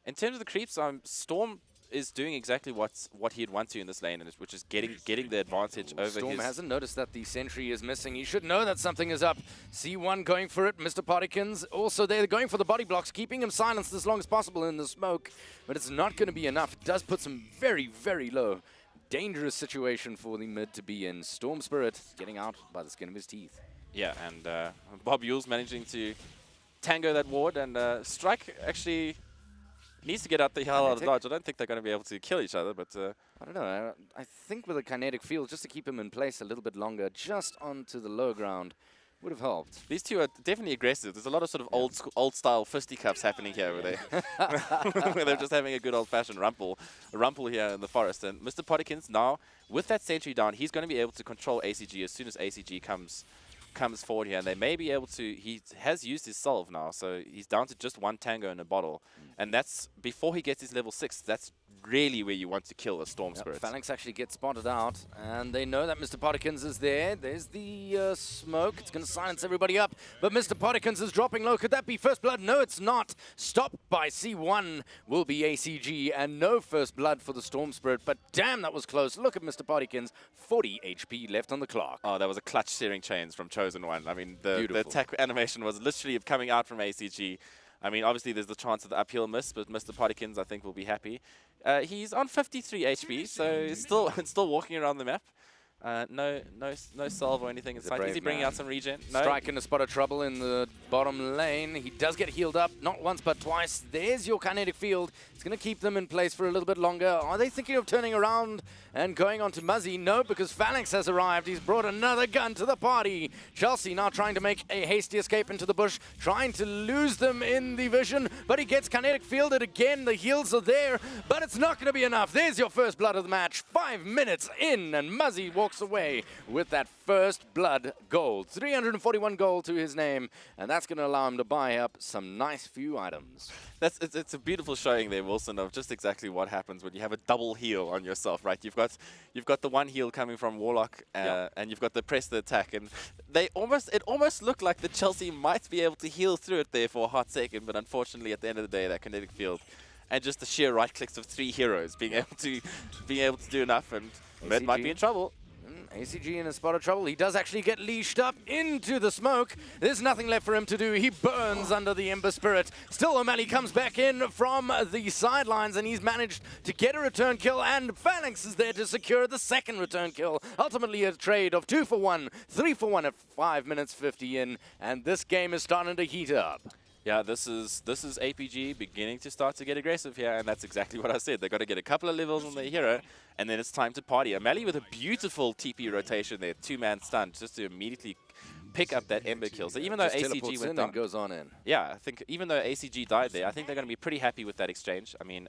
in terms of the creeps, Storm is doing exactly what he'd want to in this lane, which is getting the advantage over Storm hasn't noticed that the sentry is missing. He should know that something is up. C1 going for it, Mr. Partikins. Also, they're going for the body blocks, keeping him silenced as long as possible in the smoke, but it's not going to be enough. It does put him very, very low. Dangerous situation for the mid to be in. Storm Spirit getting out by the skin of his teeth. Yeah, and Bob Yule's managing to tango that ward, and Strike actually needs to get out the hell out of dodge. I don't think they're going to be able to kill each other, but... I don't know. I think with a kinetic field, just to keep him in place a little bit longer, just onto the low ground, would have helped. These two are definitely aggressive. There's a lot of sort of old-style fisticuffs happening here where they're just having a good old-fashioned rumple here in the forest. And Mr. Pottikins now, with that sentry down, he's going to be able to control ACG as soon as ACG comes comes forward here, and they may be able to. He has used his salve now, so he's down to just one tango in a bottle, and that's before he gets his level 6. That's really where you want to kill a Storm Spirit. Phalanx actually gets spotted out, and they know that Mr. Potterkins is there. There's the smoke. It's going to silence everybody up, but Mr. Potterkins is dropping low. Could that be first blood? No, it's not. Stopped by C1 will be ACG, and no first blood for the Storm Spirit, but damn, that was close. Look at Mr. Potterkins, 40 HP left on the clock. Oh, that was a clutch searing chains from Chosen One. I mean, the Beautiful. attack animation was literally coming out from ACG. I mean, obviously there's the chance of the uphill miss, but Mr. Potterkins, I think, will be happy. He's on 53 HP, so he's still walking around the map. No salve or anything. It's like, is he bringing out some regen? No. Strike in a spot of trouble in the bottom lane. He does get healed up, not once but twice. There's your kinetic field. It's going to keep them in place for a little bit longer. Are they thinking of turning around and going on to Muzzy? No, because Phalanx has arrived. He's brought another gun to the party. Chelsea now trying to make a hasty escape into the bush, trying to lose them in the vision, but he gets kinetic fielded again. The heals are there, but it's not going to be enough. There's your first blood of the match. 5 minutes in, and Muzzy walks away with that first blood gold. 341 gold to his name, and that's going to allow him to buy up some nice few items. It's a beautiful showing there, Wilson, of just exactly what happens when you have a double heal on yourself, right? You've got the one heal coming from Warlock, and you've got the press the attack, and it almost looked like the Chelsea might be able to heal through it there for a hot second, but unfortunately at the end of the day, that kinetic field and just the sheer right clicks of 3 heroes being able to do enough, and Med might be in trouble. ACG in a spot of trouble. He does actually get leashed up into the smoke. There's nothing left for him to do. He burns under the Ember Spirit. Still, O'Malley comes back in from the sidelines, and he's managed to get a return kill, and Phalanx is there to secure the second return kill. Ultimately, a trade of 2 for 1, 3 for 1 at 5 minutes 50 in, and this game is starting to heat up. Yeah, this is APG beginning to start to get aggressive here, and that's exactly what I said. They've got to get a couple of levels on their hero, and then it's time to party. O'Malley with a beautiful TP rotation there, 2-man stun, just to immediately pick up that Ember kill. So even though Just ACG went in down, and goes on in. yeah, I think even though ACG died there, I think they're going to be pretty happy with that exchange. I mean,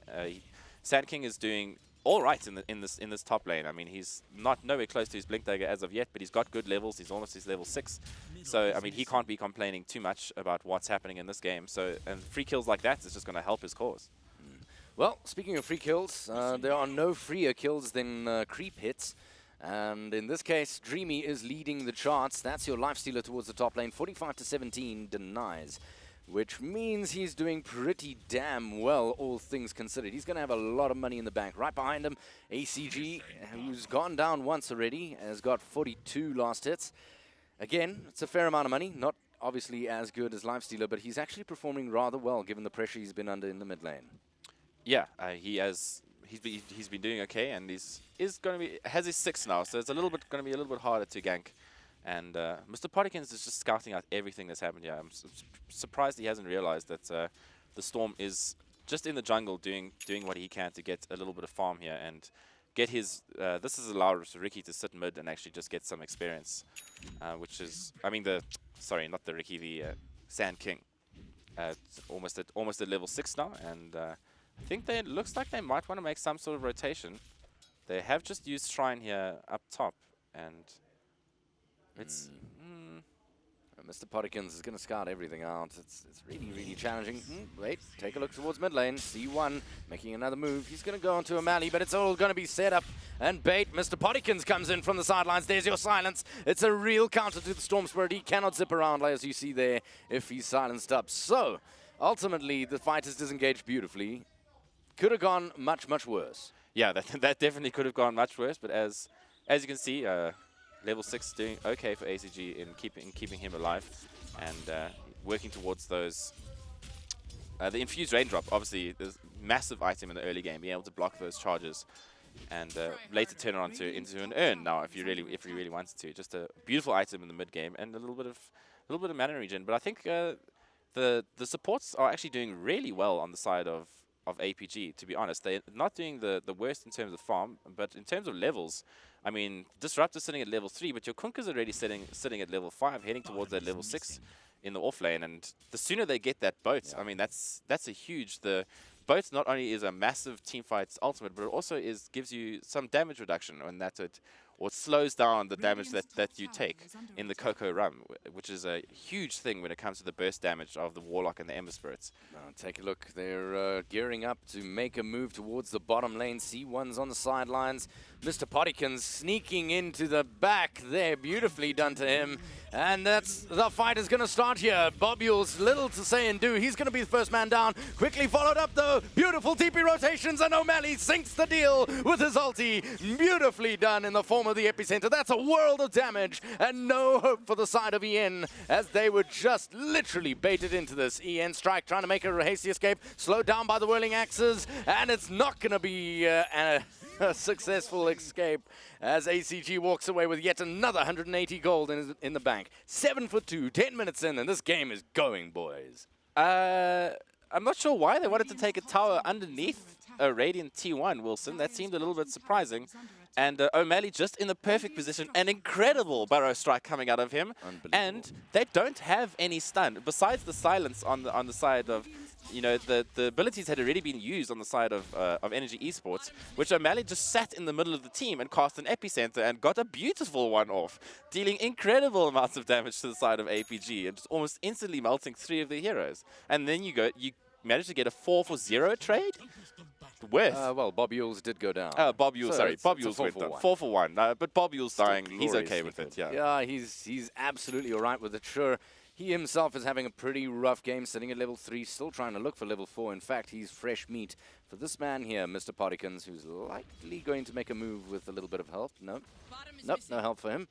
Sand King is doing all right in this top lane. I mean, he's nowhere close to his Blink Dagger as of yet, but he's got good levels. He's almost his level 6. So, I mean, he can't be complaining too much about what's happening in this game. So, and free kills like that is just going to help his cause. Well, speaking of free kills, there are no freer kills than creep hits. And in this case, Dreamy is leading the charts. That's your lifestealer towards the top lane. 45 to 17 denies, which means he's doing pretty damn well, all things considered. He's going to have a lot of money in the bank. Right behind him, ACG, who's gone down once already, has got 42 last hits. Again, it's a fair amount of money, not obviously as good as Lifestealer, but he's actually performing rather well given the pressure he's been under in the mid lane. Yeah, he's been doing okay, and has his 6 now, so it's going to be a little bit harder to gank. And Mr. Potterkins is just scouting out everything that's happened here. I'm surprised he hasn't realized that the Storm is just in the jungle doing what he can to get a little bit of farm here and get his. This has allowed Ricky to sit mid and actually just get some experience, which is, I mean, not the Ricky, the Sand King. It's almost at level 6 now, and I think looks like they might want to make some sort of rotation. They have just used Shrine here up top, and it's Mr. Potterkins is going to scout everything out. It's really, really challenging. Wait, take a look towards mid lane. C1 making another move. He's going to go onto O'Malley, but it's all going to be set up and bait. Mr. Potterkins comes in from the sidelines. There's your silence. It's a real counter to the Storm Spirit. He cannot zip around, as you see there, if he's silenced up. So, ultimately, the fight is disengaged beautifully. Could have gone much, much worse. Yeah, that definitely could have gone much worse, but as you can see, level 6 doing okay for ACG in keeping him alive, and working towards those. The infused raindrop, obviously, there's a massive item in the early game, being able to block those charges, and later turn it into an urn. Now, if you really wanted to, just a beautiful item in the mid game and a little bit of mana regen. But I think the supports are actually doing really well on the side of APG, to be honest. They're not doing the worst in terms of farm, but in terms of levels, I mean, Disrupt is sitting at level 3, but your Kunkka's already sitting at level 5, heading towards that level 6 in the off lane, and the sooner they get that boat, I mean, that's a huge. The boat not only is a massive teamfight's ultimate, but it also gives you some damage reduction, and or it slows down the damage that you take in the Cocoa Rum, which is a huge thing when it comes to the burst damage of the Warlock and the Ember Spirits. Now take a look. They're gearing up to make a move towards the bottom lane. C1's on the sidelines. Mr. Pottykins sneaking into the back there. Beautifully done to him. And that's the fight is going to start here. Bobules, little to say and do. He's going to be the first man down. Quickly followed up, though. Beautiful TP rotations, and O'Malley sinks the deal with his ulti. Beautifully done in the form of the epicenter. That's a world of damage, and no hope for the side of EN, as they were just literally baited into this. EN Strike trying to make a hasty escape, slowed down by the whirling axes, and it's not going to be a successful escape as ACG walks away with yet another 180 gold in the bank. 7-2, 10 minutes in, and this game is going, boys. I'm not sure why they wanted to take a tower underneath a Radiant T1, Wilson. That seemed a little bit surprising. And O'Malley just in the perfect position. An incredible Burrow Strike coming out of him. And they don't have any stun. Besides the silence on the side of, you know, the abilities had already been used on the side of Energy Esports, which O'Malley just sat in the middle of the team and cast an epicenter and got a beautiful one off, dealing incredible amounts of damage to the side of APG and just almost instantly melting 3 of the heroes. And then you managed to get a 4-for-0 trade with. Well, Bobules did go down. Bob Yule, So sorry. it's Bob a Yule's 4 went for down. 1. 4 for 1. But Bob Yule's dying. He's okay with it, yeah. Yeah, he's absolutely all right with it. Sure, he himself is having a pretty rough game, sitting at level 3, still trying to look for level 4. In fact, he's fresh meat for this man here, Mr. Pottykins, who's likely going to make a move with a little bit of help. Nope, no help for him.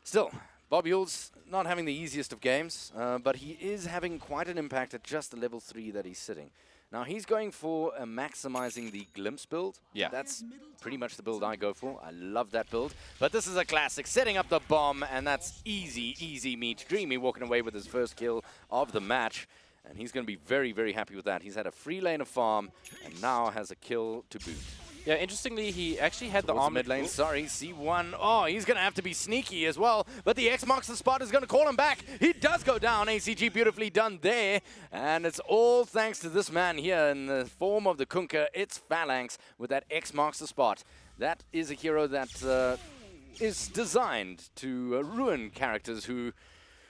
Still, Bob Yule's not having the easiest of games, but he is having quite an impact at just the level 3 that he's sitting. Now, he's going for maximizing the Glimpse build. Yeah. That's pretty much the build I go for. I love that build. But this is a classic, setting up the bomb, and that's easy meat. Dreamy walking away with his first kill of the match. And he's going to be very, very happy with that. He's had a free lane of farm, and now has a kill to boot. Yeah, interestingly, he actually had the Towards armor mid lane, sorry, C1. Oh, he's going to have to be sneaky as well, but the X marks the spot, is going to call him back. He does go down, ACG beautifully done there, and it's all thanks to this man here in the form of the Kunkka. It's Phalanx with that X marks the spot. That is a hero that is designed to ruin characters who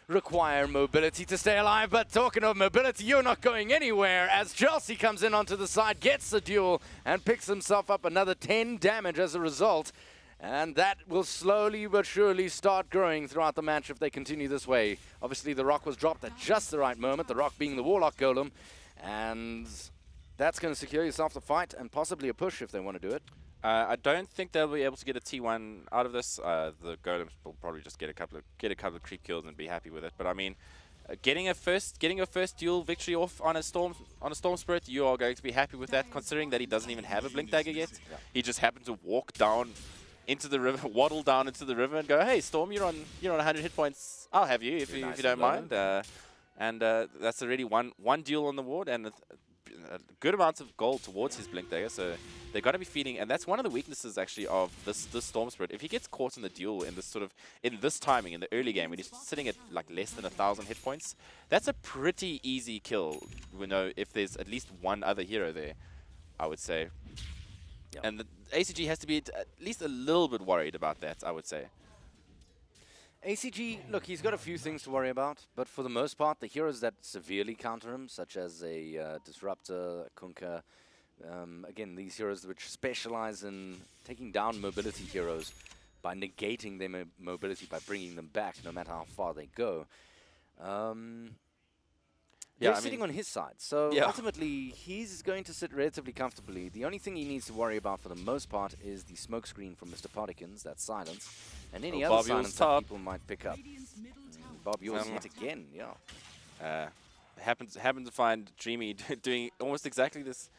require mobility to stay alive. But talking of mobility, you're not going anywhere as Chelsea comes in onto the side, gets the duel, and picks himself up another 10 damage as a result. And that will slowly but surely start growing throughout the match if they continue this way. Obviously, the rock was dropped at just the right moment, the rock being the Warlock Golem. And that's going to secure yourself the fight and possibly a push if they want to do it. I don't think they'll be able to get a T1 out of this. The Golems will probably just get a couple of creep kills and be happy with it. But I mean, getting a first duel victory off on a Storm Spirit, you are going to be happy with that, considering that he doesn't even have a Blink Dagger yet. Yeah. He just happened to walk down into the river, waddle down into the river, and go, "Hey, Storm, you're on 100 hit points. I'll have you if you don't mind." And that's already one duel on the board and a good amount of gold towards his Blink Dagger. So they've got to be feeding, and that's one of the weaknesses actually of this Storm Spirit. If he gets caught in the duel in this timing in the early game when he's sitting at like less than 1,000 hit points, that's a pretty easy kill. We know if there's at least one other hero there, I would say. Yep. And the ACG has to be at least a little bit worried about that, I would say. ACG, look, he's got a few things to worry about, but for the most part, the heroes that severely counter him, such as a Disruptor, a Kunkka, again, these heroes which specialize in taking down mobility heroes by negating their mobility, by bringing them back, no matter how far they go. They're sitting on his side, so ultimately he's going to sit relatively comfortably. The only thing he needs to worry about for the most part is the smoke screen from Mr. Pottykins, that silence, and any other silence that people might pick up. Bob, yours hit again, Happened to find Dreamy doing almost exactly this.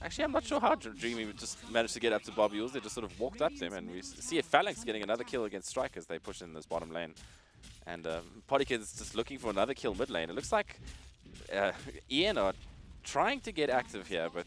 Actually, I'm not sure how Dreamy just managed to get up to Bob Yules. They just sort of walked up to him, and we see a Phalanx getting another kill against Strike as they push in this bottom lane. And Pottykins just looking for another kill mid lane. It looks like Ian are trying to get active here, but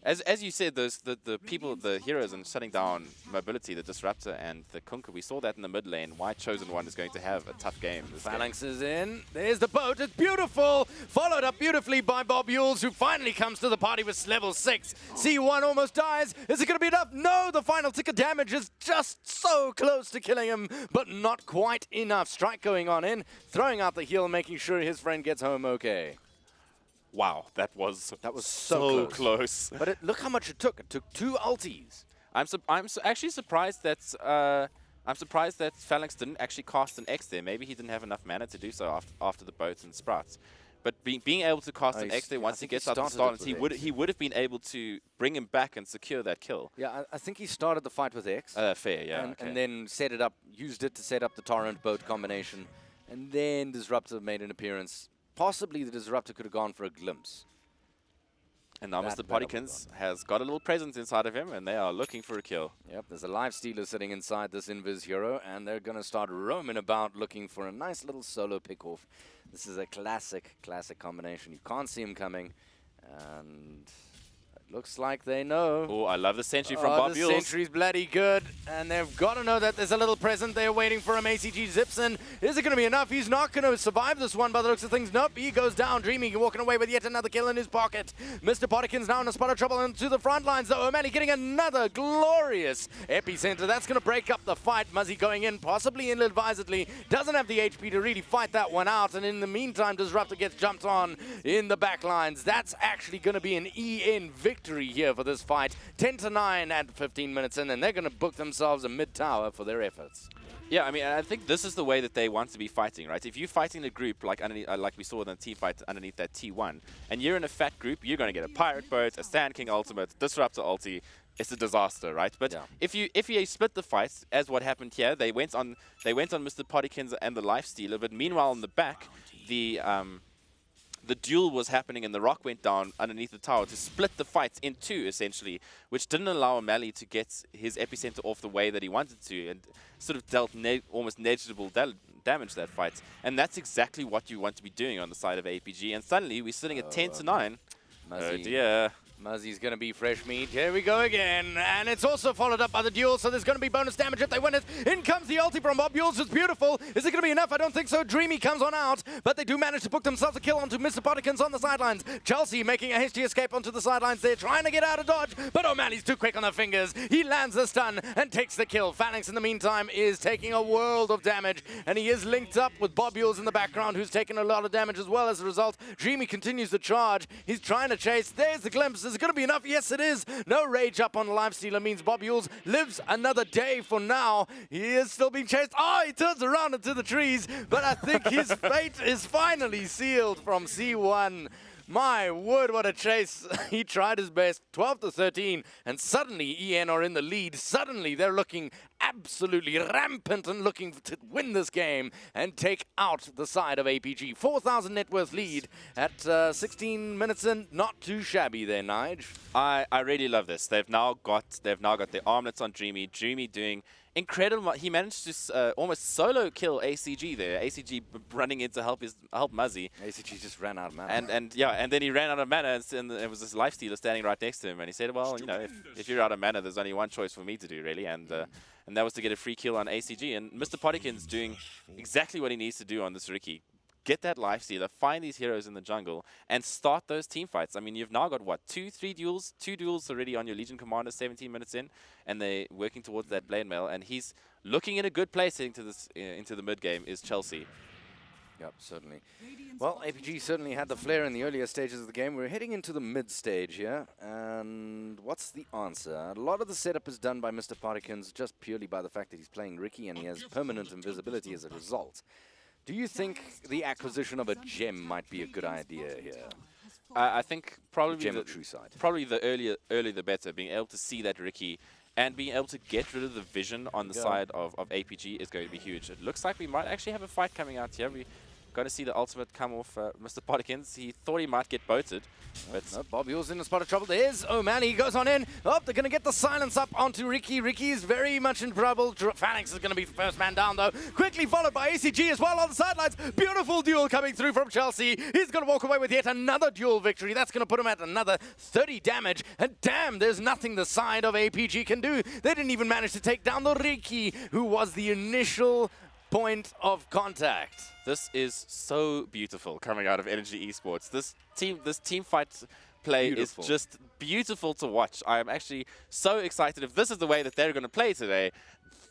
As you said, the people, the heroes, and shutting down mobility, the Disruptor and the Kunkka, we saw that in the mid lane. Why Chosen One is going to have a tough game. Phalanx is in. There's the boat. It's beautiful. Followed up beautifully by Bob Yules, who finally comes to the party with level 6. C1 almost dies. Is it going to be enough? No, the final tick of damage is just so close to killing him, but not quite enough. Strike going on in, throwing out the heal, making sure his friend gets home okay. Wow, that was so close. But look how much it took. It took 2 ultis. I'm actually surprised that Phalanx didn't actually cast an X there. Maybe he didn't have enough mana to do so after the boat and sprouts. But being able to cast an X there once he gets out the start, he would have been able to bring him back and secure that kill. Yeah, I think he started the fight with X. Fair, yeah. And then set it up, used it to set up the Torrent boat combination. And then Disruptor made an appearance. Possibly the Disruptor could have gone for a glimpse. And now Mr. Pottykins has got a little presence inside of him, and they are looking for a kill. Yep, there's a life stealer sitting inside this Invis hero, and they're going to start roaming about looking for a nice little solo pick-off. This is a classic combination. You can't see him coming, and it looks like they know. Oh, I love the sentry from Bob Yules. The sentry's bloody good, and they've got to know that there's a little present there waiting for him. ACG zips in. Is it going to be enough? He's not going to survive this one by the looks of things. Nope, he goes down. Dreamy walking away with yet another kill in his pocket. Mr. Pottykins now in a spot of trouble into the front lines, though. O'Malley getting another glorious epicenter. That's going to break up the fight. Muzzy going in, possibly ill-advisedly. Doesn't have the HP to really fight that one out, and in the meantime, Disruptor gets jumped on in the back lines. That's actually going to be an EN victory here for this fight. 10-9 at 15 minutes in, and they're going to book themselves a mid-tower for their efforts. Yeah, I mean, I think this is the way that they want to be fighting, right? If you're fighting a group like underneath, like we saw in the team fight underneath that T1, and you're in a fat group, you're going to get a Pirate Boat, a Sand King ultimate, Disruptor ulti. It's a disaster, right? But if you split the fight, as what happened here, they went on Mr. Pottykins and the Life Stealer, but meanwhile in the back, the duel was happening and the rock went down underneath the tower to split the fight in 2, essentially, which didn't allow O'Malley to get his epicenter off the way that he wanted to, and sort of dealt almost negligible damage that fight. And that's exactly what you want to be doing on the side of APG. And suddenly we're sitting at 10-9. Oh dear. Muzzy's going to be fresh meat. Here we go again. And it's also followed up by the duel, so there's going to be bonus damage if they win it. In comes the ulti from Bob Yules. It's beautiful. Is it going to be enough? I don't think so. Dreamy comes on out, but they do manage to book themselves a kill onto Mr. Pottykins on the sidelines. Chelsea making a hasty escape onto the sidelines. They're trying to get out of dodge, but O'Malley's too quick on the fingers. He lands the stun and takes the kill. Phalanx, in the meantime, is taking a world of damage, and he is linked up with Bob Yules in the background, who's taken a lot of damage as well as a result. Dreamy continues the charge. He's trying to chase. There's the glimpse. Is it going to be enough? Yes, it is. No rage up on Life Stealer means Bob Yules lives another day for now. He is still being chased. Oh, he turns around into the trees, but I think his fate is finally sealed from C1. My word, what a chase. He tried his best. 12-13, and suddenly EN are in the lead. Suddenly they're looking absolutely rampant and looking to win this game and take out the side of APG. 4,000 net worth lead at 16 minutes in. Not too shabby there, Nige. I really love this. They've now got their armlets on Dreamy. Dreamy doing incredible. He managed to almost solo kill ACG there. ACG running in to help Muzzy. ACG just ran out of mana. And then he ran out of mana, and there was this Life Stealer standing right next to him, and he said, well, you know, if you're out of mana, there's only one choice for me to do, really, and that was to get a free kill on ACG. And Mr. Pottykins doing exactly what he needs to do on this Ricky. Get that Life Stealer, find these heroes in the jungle, and start those team fights. I mean, you've now got, what, 2 duels already on your Legion Commander, 17 minutes in, and they're working towards that blade mail, and he's looking in a good place into the mid-game is Chelsea. Yep, certainly. Well, APG certainly had the flair in the earlier stages of the game. We're heading into the mid-stage here, and what's the answer? A lot of the setup is done by Mr. Pottykins just purely by the fact that he's playing Ricky, and he has permanent invisibility as a result. Do you think the acquisition of a gem might be a good idea here? I think probably the earlier the better. Being able to see that Ricky and being able to get rid of the vision on the side of APG is going to be huge. It looks like we might actually have a fight coming out here. going to see the ultimate come off Mr. Potikins. He thought he might get boated, but No, Bob Yule's in a spot of trouble. There's O'Malley. He goes on in. Oh, they're going to get the silence up onto Ricky. Ricky is very much in trouble. Phalanx is going to be the first man down, though. Quickly followed by ACG as well on the sidelines. Beautiful duel coming through from Chelsea. He's going to walk away with yet another duel victory. That's going to put him at another 30 damage. And damn, there's nothing the side of APG can do. They didn't even manage to take down the Ricky, who was the initial point of contact. this is so beautiful coming out of Energy Esports. This team fight play Beautiful. is just beautiful to watch. I am actually so excited. If this is the way that they're going to play today,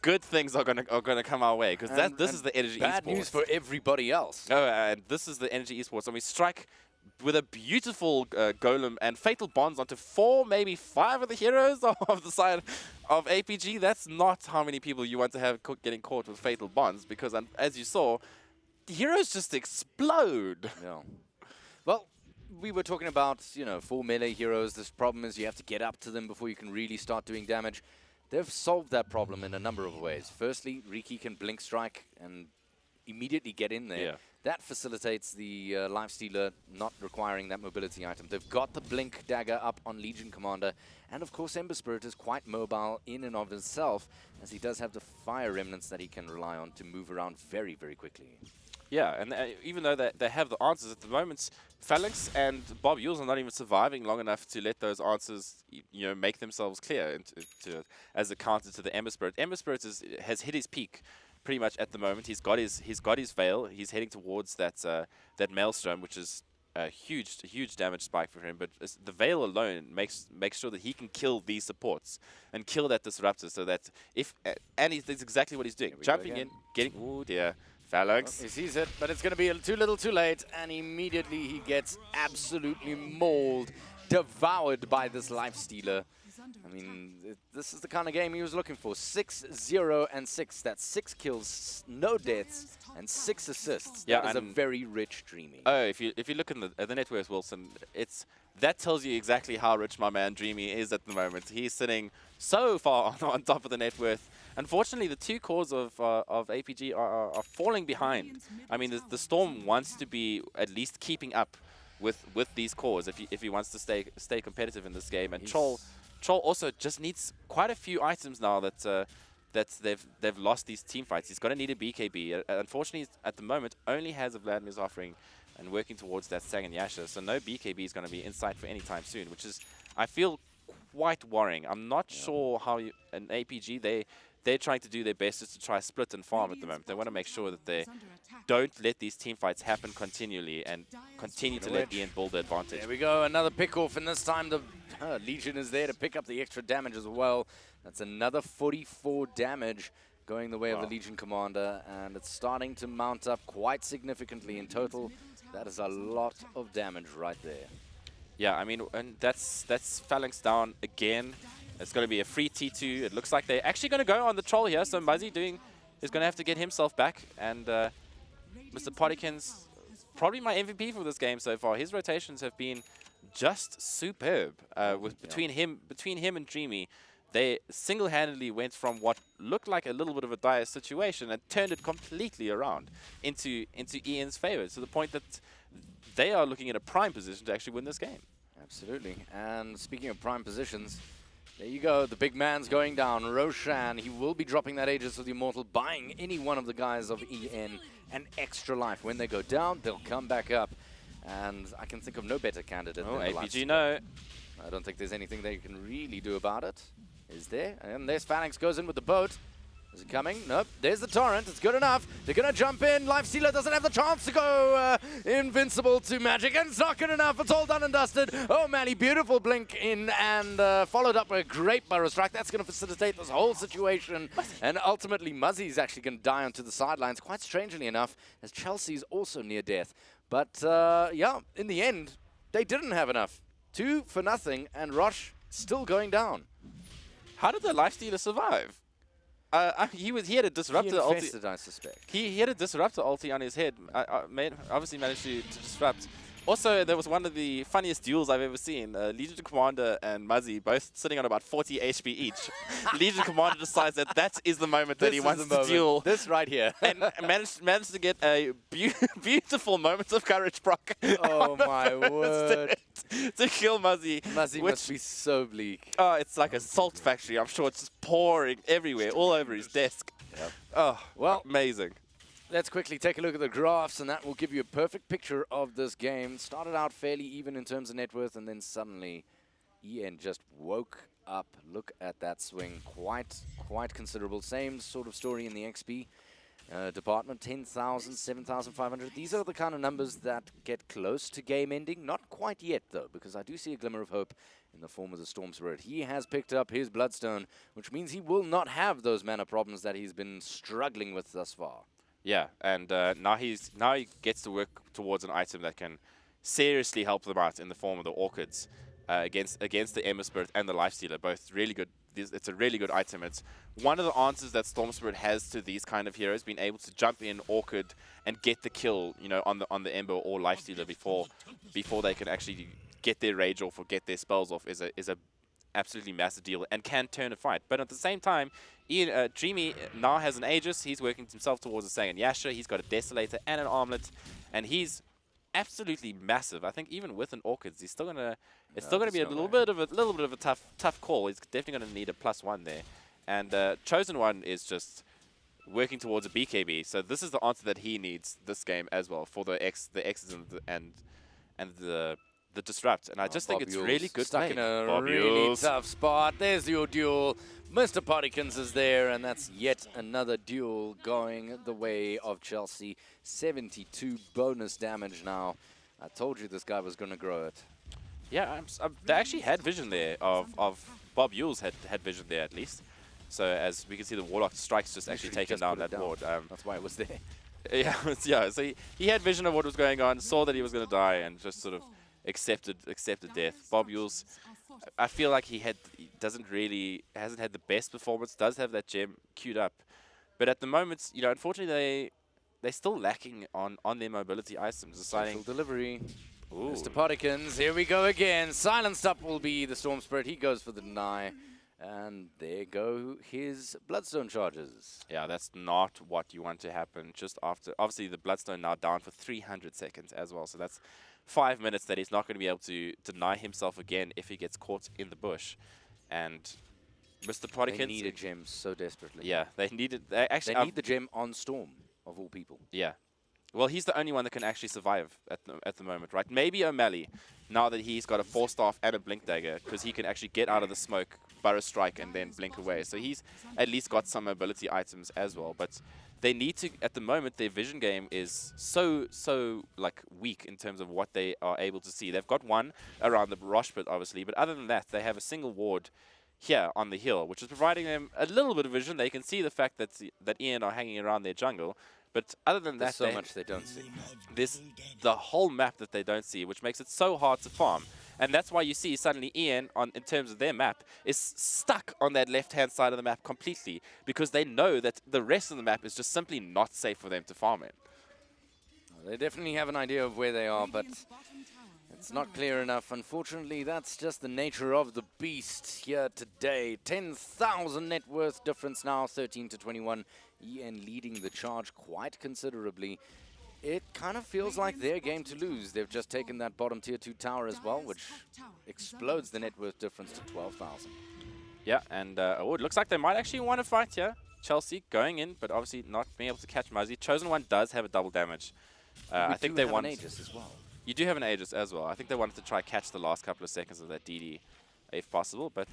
good things are going to come our way, because this is the Energy Esports. Bad news for everybody else. Oh, and this is the Energy Esports, and we strike with a beautiful golem and fatal bonds onto 4, maybe 5 of the heroes of the side of APG. That's not how many people you want to have getting caught with fatal bonds, because as you saw, the heroes just explode. Yeah. Well, we were talking about, 4 melee heroes. This problem is you have to get up to them before you can really start doing damage. They've solved that problem in a number of ways. Firstly, Riki can blink strike and immediately get in there. Yeah. That facilitates the Lifestealer not requiring that mobility item. They've got the blink dagger up on Legion Commander. And of course, Ember Spirit is quite mobile in and of himself, as he does have the fire remnants that he can rely on to move around very, very quickly. Yeah, and even though they have the answers at the moment, Phalanx and Bob Yules are not even surviving long enough to let those answers, make themselves clear as a counter to the Ember Spirit. Ember Spirit has hit his peak pretty much at the moment. He's got his veil. He's heading towards that Maelstrom, which is a huge damage spike for him. But the veil alone makes sure that he can kill these supports and kill that disruptor. So that that's exactly what he's doing, jumping in, getting. Oh dear. Phalanx. He sees it, but it's going to be too little too late, and immediately he gets absolutely mauled, devoured by this Lifestealer. I mean, this is the kind of game he was looking for. 6-0-6. That's 6 kills, no deaths, and 6 assists. Yeah, that is a very rich Dreamy. Oh, if you look at the net worth, Wilson, that tells you exactly how rich my man Dreamy is at the moment. He's sitting so far on top of the net worth. Unfortunately, the 2 cores of APG are falling behind. I mean, the Storm wants to be at least keeping up with these cores if he wants to stay competitive in this game. And Troll also just needs quite a few items now that they've lost these team fights. He's going to need a BKB. Unfortunately, at the moment, only has a Vladimir's offering and working towards that Sang and Yasha. So no BKB is going to be in sight for any time soon, which is, I feel, quite worrying. I'm not sure how an APG, they're trying to do their best just to try split and farm at the moment. They want to make sure that they don't let these team fights happen continually and continue to let Ian build the advantage. There we go, another pick-off, and this time the Legion is there to pick up the extra damage as well. That's another 44 damage going the way of the Legion Commander, and it's starting to mount up quite significantly in total. That is a lot of damage right there. Yeah, I mean, and that's Phalanx down again. It's going to be a free T2. It looks like they're actually going to go on the Troll here. So Muzzy is going to have to get himself back. And Mr. Potikins, probably my MVP for this game so far. His rotations have been just superb. Between him and Dreamy, they single-handedly went from what looked like a little bit of a dire situation and turned it completely around into Ian's favor, to the point that they are looking at a prime position to actually win this game. Absolutely. And speaking of prime positions, there you go. The big man's going down. Roshan, he will be dropping that Aegis of the Immortal, buying any one of the guys of EN an extra life. When they go down, they'll come back up. And I can think of no better candidate than the APG, no. I don't think there's anything they can really do about it. Is there? And there's Phalanx goes in with the boat. Is it coming? Nope. There's the Torrent. It's good enough. They're going to jump in. Lifestealer doesn't have the chance to go invincible to Magic. And it's not good enough. It's all done and dusted. Oh, man, beautiful blink in and followed up with a great Burrow Strike. That's going to facilitate this whole situation. And ultimately, Muzzy's actually going to die onto the sidelines, quite strangely enough, as Chelsea's also near death. But, yeah, in the end, they didn't have enough. 2 for nothing, and Rosh still going down. How did the Lifestealer survive? He had a disruptor ulti. I suspect. He had a disruptor ulti on his head. Obviously managed to disrupt. Also, there was one of the funniest duels I've ever seen. Legion Commander and Muzzy both sitting on about 40 HP each. Legion Commander decides that that is the moment that he wants to duel. This right here. And managed to get a beautiful moment of courage proc. Oh my word. To kill Muzzy. Muzzy must be so bleak. Oh, it's like a salt factory. I'm sure it's just pouring everywhere, all over his desk. Yep. Oh, well, amazing. Let's quickly take a look at the graphs, and that will give you a perfect picture of this game. Started out fairly even in terms of net worth, and then suddenly EN just woke up. Look at that swing. Quite considerable. Same sort of story in the XP department. 10,000, 7,500. These are the kind of numbers that get close to game ending. Not quite yet, though, because I do see a glimmer of hope in the form of the Storm Spirit. He has picked up his Bloodstone, which means he will not have those mana problems that he's been struggling with thus far. Yeah, and now he gets to work towards an item that can seriously help them out in the form of the Orchids against the Ember Spirit and the Lifestealer. Both really good. It's a really good item. It's one of the answers that Storm Spirit has to these kind of heroes, being able to jump in Orchid and get the kill, you know, on the Ember or Lifestealer before they can actually get their rage off or get their spells off is a absolutely massive deal and can turn a fight. But at the same time, Dreamy now has an Aegis. He's working himself towards a Sang and Yasha. He's got a Desolator and an Armlet, and he's absolutely massive. I think even with an Orchids, he's still gonna. It's still gonna be a little bit of a tough call. He's definitely gonna need a +1 there, and Chosen One is just working towards a BKB. So this is the answer that he needs this game as well for the X's and the Disrupt, and I just think it's really good stuck play. in a really tough spot. There's your duel. Mr. Partikins is there, and that's yet another duel going the way of Chelsea. 72 bonus damage now. I told you this guy was going to grow it. Yeah, they actually had vision there of Bob Yules had vision there at least. So as we can see, the Warlock Strike's just actually taken down that ward. That's why it was there. Yeah, yeah. So he had vision of what was going on, saw that he was going to die, and just sort of accepted death. Bob Yules, I feel like he hasn't had the best performance. Does have that gem queued up, but at the moment, you know, unfortunately they're still lacking on their mobility items. Social delivery. Ooh. Mr. Partikins, here we go again. Silenced up will be the Storm Spirit. He goes for the deny. And there go his Bloodstone charges. Yeah, that's not what you want to happen just after. Obviously, the Bloodstone now down for 300 seconds as well. So that's 5 minutes that he's not going to be able to deny himself again if he gets caught in the bush. And Mr. Partikins... They need a gem so desperately. Yeah, they need it. They need the gem on Storm, of all people. Yeah. Well, he's the only one that can actually survive at the moment, right? Maybe O'Malley, now that he's got a 4-staff and a Blink Dagger, because he can actually get out of the smoke, Burrow Strike, and then blink away. So he's at least got some mobility items as well. But they need to, at the moment, their vision game is so like weak in terms of what they are able to see. They've got one around the Rosh pit, obviously, but other than that, they have a single ward here on the hill, which is providing them a little bit of vision. They can see the fact that Ian are hanging around their jungle. But other than that, there's so much they don't see. There's the whole map that they don't see, which makes it so hard to farm. And that's why you see suddenly Ian, in terms of their map, is stuck on that left-hand side of the map completely, because they know that the rest of the map is just simply not safe for them to farm in. They definitely have an idea of where they are, but it's not clear enough. Unfortunately, that's just the nature of the beast here today. 10,000 net worth difference now, 13 to 21. EN leading the charge quite considerably. It kind of feels like their game to lose. They've just taken that bottom tier 2 tower as well, which explodes the net worth difference to 12,000. Yeah, and it looks like they might actually want to fight here. Chelsea going in, but obviously not being able to catch Muzzy. Chosen One does have a double damage. I think they want an Aegis as well. You do have an Aegis as well. I think they wanted to try catch the last couple of seconds of that DD if possible, but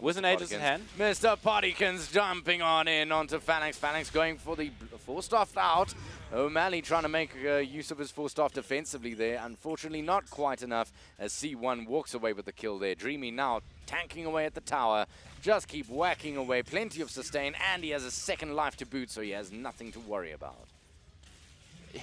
with an Aegis in hand. Mr. Partikins jumping on in onto Phalanx. Phalanx going for the 4-staff out. O'Malley trying to make use of his 4-staff defensively there. Unfortunately, not quite enough as C1 walks away with the kill there. Dreamy now tanking away at the tower. Just keep whacking away. Plenty of sustain, and he has a second life to boot, so he has nothing to worry about.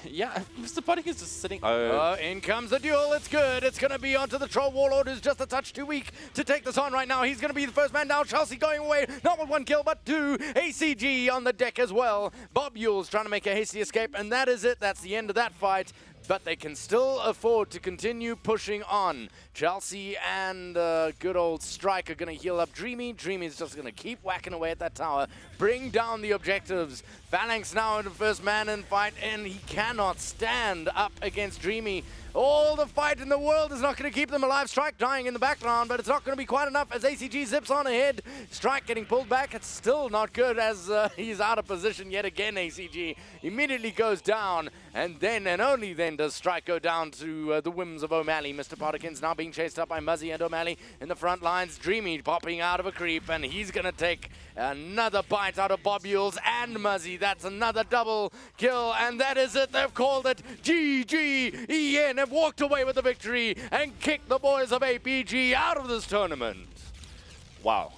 Yeah, Mr. Partikins is just sitting... in comes the duel. It's good. It's going to be onto the Troll Warlord, who's just a touch too weak to take this on right now. He's going to be the first man down. Chelsea going away, not with 1 kill, but 2. ACG on the deck as well. Bob Yules trying to make a hasty escape, and that is it. That's the end of that fight. but they can still afford to continue pushing on. Chelsea and good old Strike are going to heal up Dreamy. Dreamy is just going to keep whacking away at that tower, bring down the objectives. Phalanx now in the first man in fight, and he cannot stand up against Dreamy. All the fight in the world is not going to keep them alive. Strike dying in the background, but it's not going to be quite enough as ACG zips on ahead. Strike getting pulled back. It's still not good as he's out of position yet again. ACG immediately goes down, and then and only then does Strike go down to the whims of O'Malley. Mr. Potterkins now being chased up by Muzzy and O'Malley in the front lines. Dreamy popping out of a creep, and he's going to take another bite out of Bobules and Muzzy. That's another double kill, and that is it. They've called it GG. EN have walked away with the victory and kicked the boys of APG out of this tournament. Wow.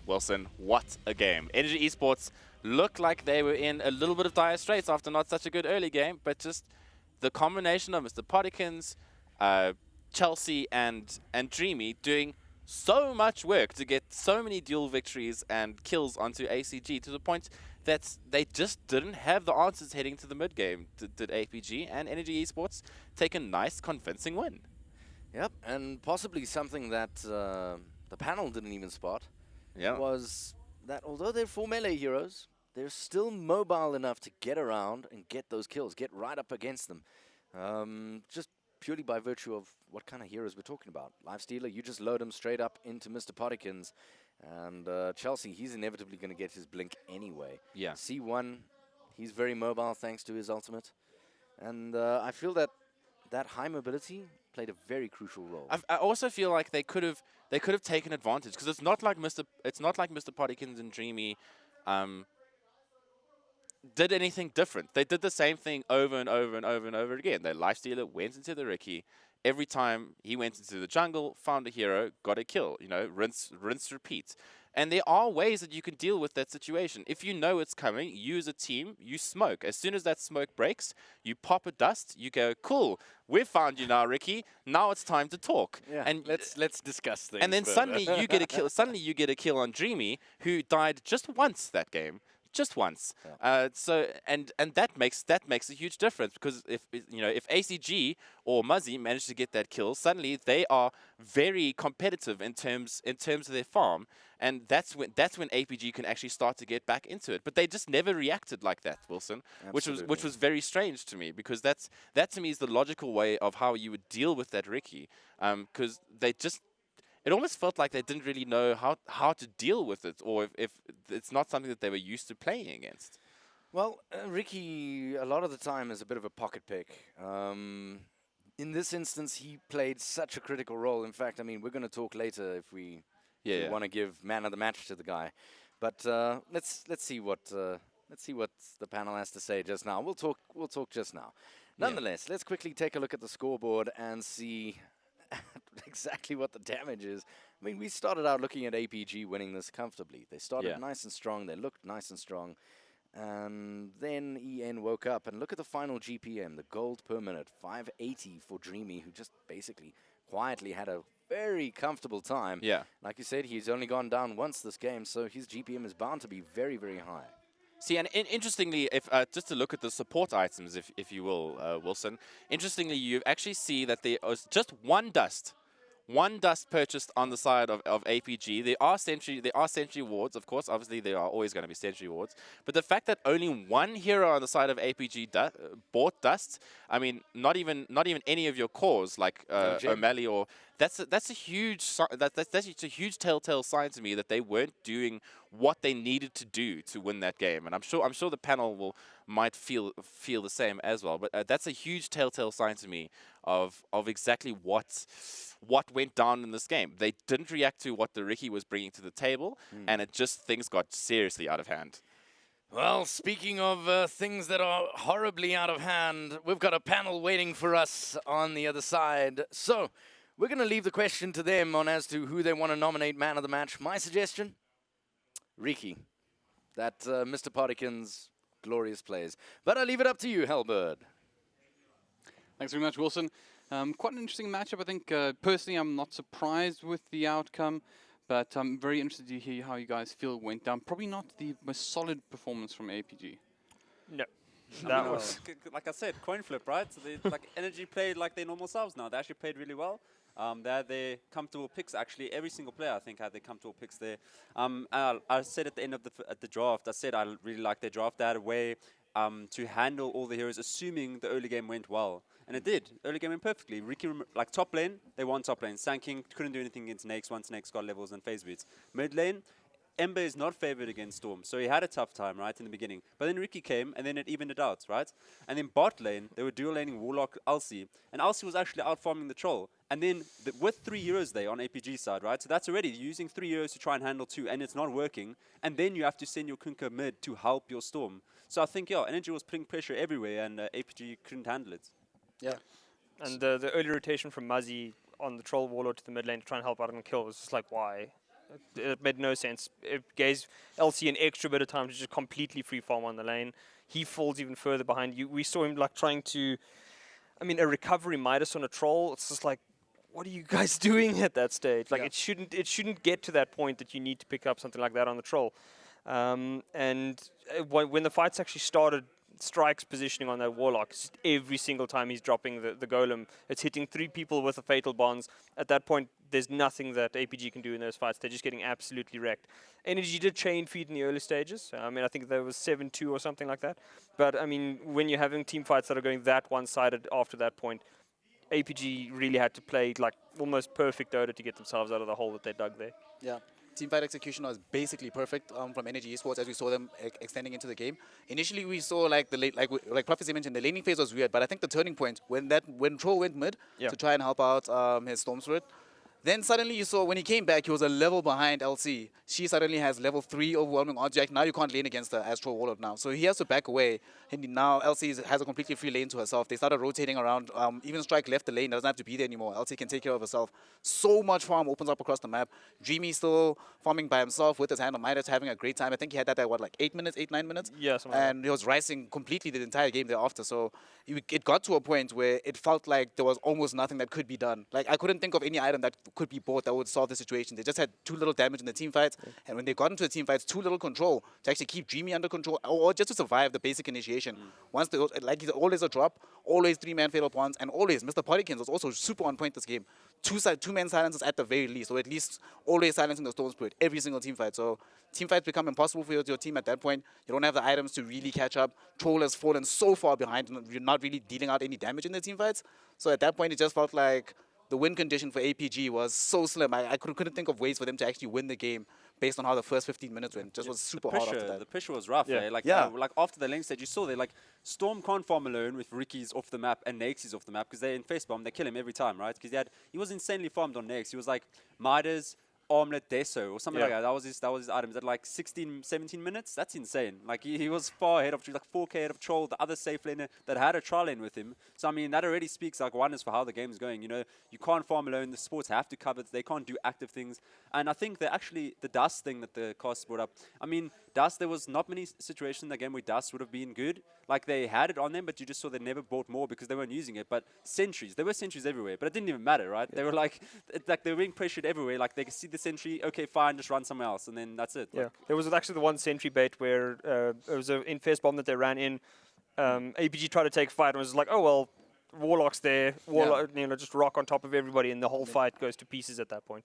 Wilson, what a game. Energy Esports looked like they were in a little bit of dire straits after not such a good early game, but just the combination of Mr. Potterkins, Chelsea, and Dreamy doing so much work to get so many dual victories and kills onto ACG to the point that they just didn't have the answers heading to the mid game. Did APG and Energy Esports take a nice, convincing win? Yep, and possibly something that the panel didn't even spot was that although they're 4 melee heroes, they're still mobile enough to get around and get those kills, get right up against them. Just purely by virtue of what kind of heroes we're talking about. Lifestealer, you just load him straight up into Mr. Potterkins. And Chelsea, he's inevitably going to get his blink anyway. Yeah. C1, he's very mobile thanks to his ultimate. And I feel that high mobility played a very crucial role. I also feel like they could have taken advantage, because it's not like Mr. Potterkins and Dreamy did anything different. They did the same thing over and over and over and over again. Their Lifestealer went into the Ricky. Every time he went into the jungle, found a hero, got a kill. You know, rinse, repeat. And there are ways that you can deal with that situation. If you know it's coming, you as a team, you smoke. As soon as that smoke breaks, you pop a dust, you go, cool, we've found you now, Ricky. Now it's time to talk. Yeah, and let's discuss things. And then further. suddenly you get a kill. Suddenly you get a kill on Dreamy, who died just once that game. Just once. Yeah. And that makes a huge difference, because if ACG or Muzzy manage to get that kill, suddenly they are very competitive in terms of their farm, and that's when APG can actually start to get back into it. But they just never reacted like that, Wilson, which was very strange to me, because that to me is the logical way of how you would deal with that Ricky, because it almost felt like they didn't really know how to deal with it, or if it's not something that they were used to playing against. Well, Ricky, a lot of the time, is a bit of a pocket pick. In this instance, he played such a critical role. In fact, I mean, we're going to talk later if we want to give man of the match to the guy. But let's see what the panel has to say just now. We'll talk just now. Nonetheless, let's quickly take a look at the scoreboard and see exactly what the damage is. I mean, we started out looking at APG winning this comfortably. They started nice and strong. They looked nice and strong. And then EN woke up. And look at the final GPM, the gold per minute, 580 for Dreamy, who just basically quietly had a very comfortable time. Yeah. Like you said, he's only gone down once this game, so his GPM is bound to be very, very high. See, and interestingly, if just to look at the support items, if you will, Wilson, interestingly, you actually see that there is just one dust purchased on the side of APG. There are sentry wards, of course. Obviously, there are always going to be sentry wards. But the fact that only one hero on the side of APG bought dust, I mean, not even any of your cores like O'Malley or that's a huge that's a huge telltale sign to me that they weren't doing what they needed to do to win that game. And I'm sure the panel might feel the same as well. But that's a huge telltale sign to me of exactly what went down in this game. They didn't react to what the Ricky was bringing to the table, and things got seriously out of hand. Well, speaking of things that are horribly out of hand, we've got a panel waiting for us on the other side. So we're going to leave the question to them on as to who they want to nominate man of the match. My suggestion, Ricky. That Mr. Potterkins' glorious plays. But I'll leave it up to you, Hellbird. Thanks very much, Wilson. Quite an interesting matchup. I think personally I'm not surprised with the outcome, but I'm very interested to hear how you guys feel it went down. Probably not the most solid performance from APG. No. That was Like I said, coin flip, right? So they, like Energy played like their normal selves now. They actually played really well. They had their comfortable picks. Actually, every single player I think had their comfortable picks there. I said at the end of the draft, I said I really liked their draft. They had a way to handle all the heroes, assuming the early game went well, and it did. Early game went perfectly. Ricky, like top lane, they won top lane. Sanking couldn't do anything against Nakes once Nakes got levels and phase boots. Mid lane, Ember is not favored against Storm, so he had a tough time, right, in the beginning. But then Ricky came, and then it evened it out, right? And then bot lane, they were dual laning Warlock Elsie, and Elsie was actually out farming the troll. And then with 3 heroes there on APG side, right? So that's already using 3 heroes to try and handle 2, and it's not working. And then you have to send your Kunkka mid to help your Storm. So I think, yeah, Energy was putting pressure everywhere, and APG couldn't handle it. Yeah. and the early rotation from Muzzy on the troll warlord to the mid lane to try and help out on the kill was just like, why? It made no sense. It gave LC an extra bit of time to just completely free farm on the lane. He falls even further behind you. We saw him like trying to, I mean, a recovery Midas on a troll. It's just like, what are you guys doing at that stage? Like, it shouldn't get to that point that you need to pick up something like that on the troll. And when the fights actually started, Strike's positioning on that Warlock, every single time he's dropping the golem, it's hitting 3 people with the fatal bonds. At that point, there's nothing that APG can do in those fights. They're just getting absolutely wrecked. Energy did chain feed in the early stages. I mean, I think there was 7-2 or something like that. But, I mean, when you're having team fights that are going that one-sided after that point, APG really had to play like almost perfect Dota to get themselves out of the hole that they dug there. Yeah. Teamfight execution was basically perfect from Energy Esports as we saw them extending into the game. Initially, we saw like like Prophecy mentioned, the laning phase was weird, but I think the turning point when Troll went mid to try and help out his Storm Spirit. Then suddenly you saw when he came back, he was a level behind LC. She suddenly has level 3 overwhelming object. Now you can't lane against her as Troll Warlord now. So he has to back away. And now LC has a completely free lane to herself. They started rotating around. Even Strike left the lane. Doesn't have to be there anymore. LC can take care of herself. So much farm opens up across the map. Dreamy still farming by himself with his hand on Midas, having a great time. I think he had that at what, like 8 minutes, 9 minutes? Yeah, and he was rising completely the entire game thereafter. So it got to a point where it felt like there was almost nothing that could be done. Like I couldn't think of any item that could be bought that would solve the situation. They just had too little damage in the team fights, and when they got into the team fights, too little control to actually keep Dreamy under control, or just to survive the basic initiation. Once they, like he's always a drop, always 3-man fatal bonds, and always Mr. Pottykins was also super on point this game. 2-man silences at the very least, or at least always silencing the Storm Spirit every single team fight. So team fights become impossible for your team at that point. You don't have the items to really catch up. Troll has fallen so far behind, and you're not really dealing out any damage in the team fights. So at that point, it just felt like the win condition for APG was so slim. I couldn't think of ways for them to actually win the game based on how the first 15 minutes went. Just was super hard after that. The pressure was rough. Yeah. Like after the lane stage, you saw they like Storm can't farm alone with Ricky's off the map and Nake's off the map because they're in face bomb. They kill him every time, right? Because he was insanely farmed on Nake's. He was like Midas, Armlet, Deso or something like that. That was his items at like 16, 17 minutes. That's insane. Like he was far ahead of, like 4K ahead of Troll, the other safe laner that had a trial lane with him. So I mean that already speaks like wonders for how the game is going. You know, you can't farm alone. The sports have to cover. They can't do active things. And I think that actually the dust thing that the cast brought up. I mean, dust. There was not many situations in the game where dust would have been good. Like they had it on them, but you just saw they never bought more because they weren't using it. But sentries, there were sentries everywhere, but it didn't even matter, right? They were like they were being pressured everywhere. Like they could see the sentry, okay, fine, just run somewhere else, and then that's it. Yeah, like there was actually the one sentry bait where it was an in-face bomb that they ran in. APG tried to take fight and was like, oh well, Warlock's there, Warlock, just rock on top of everybody, and the whole fight goes to pieces at that point.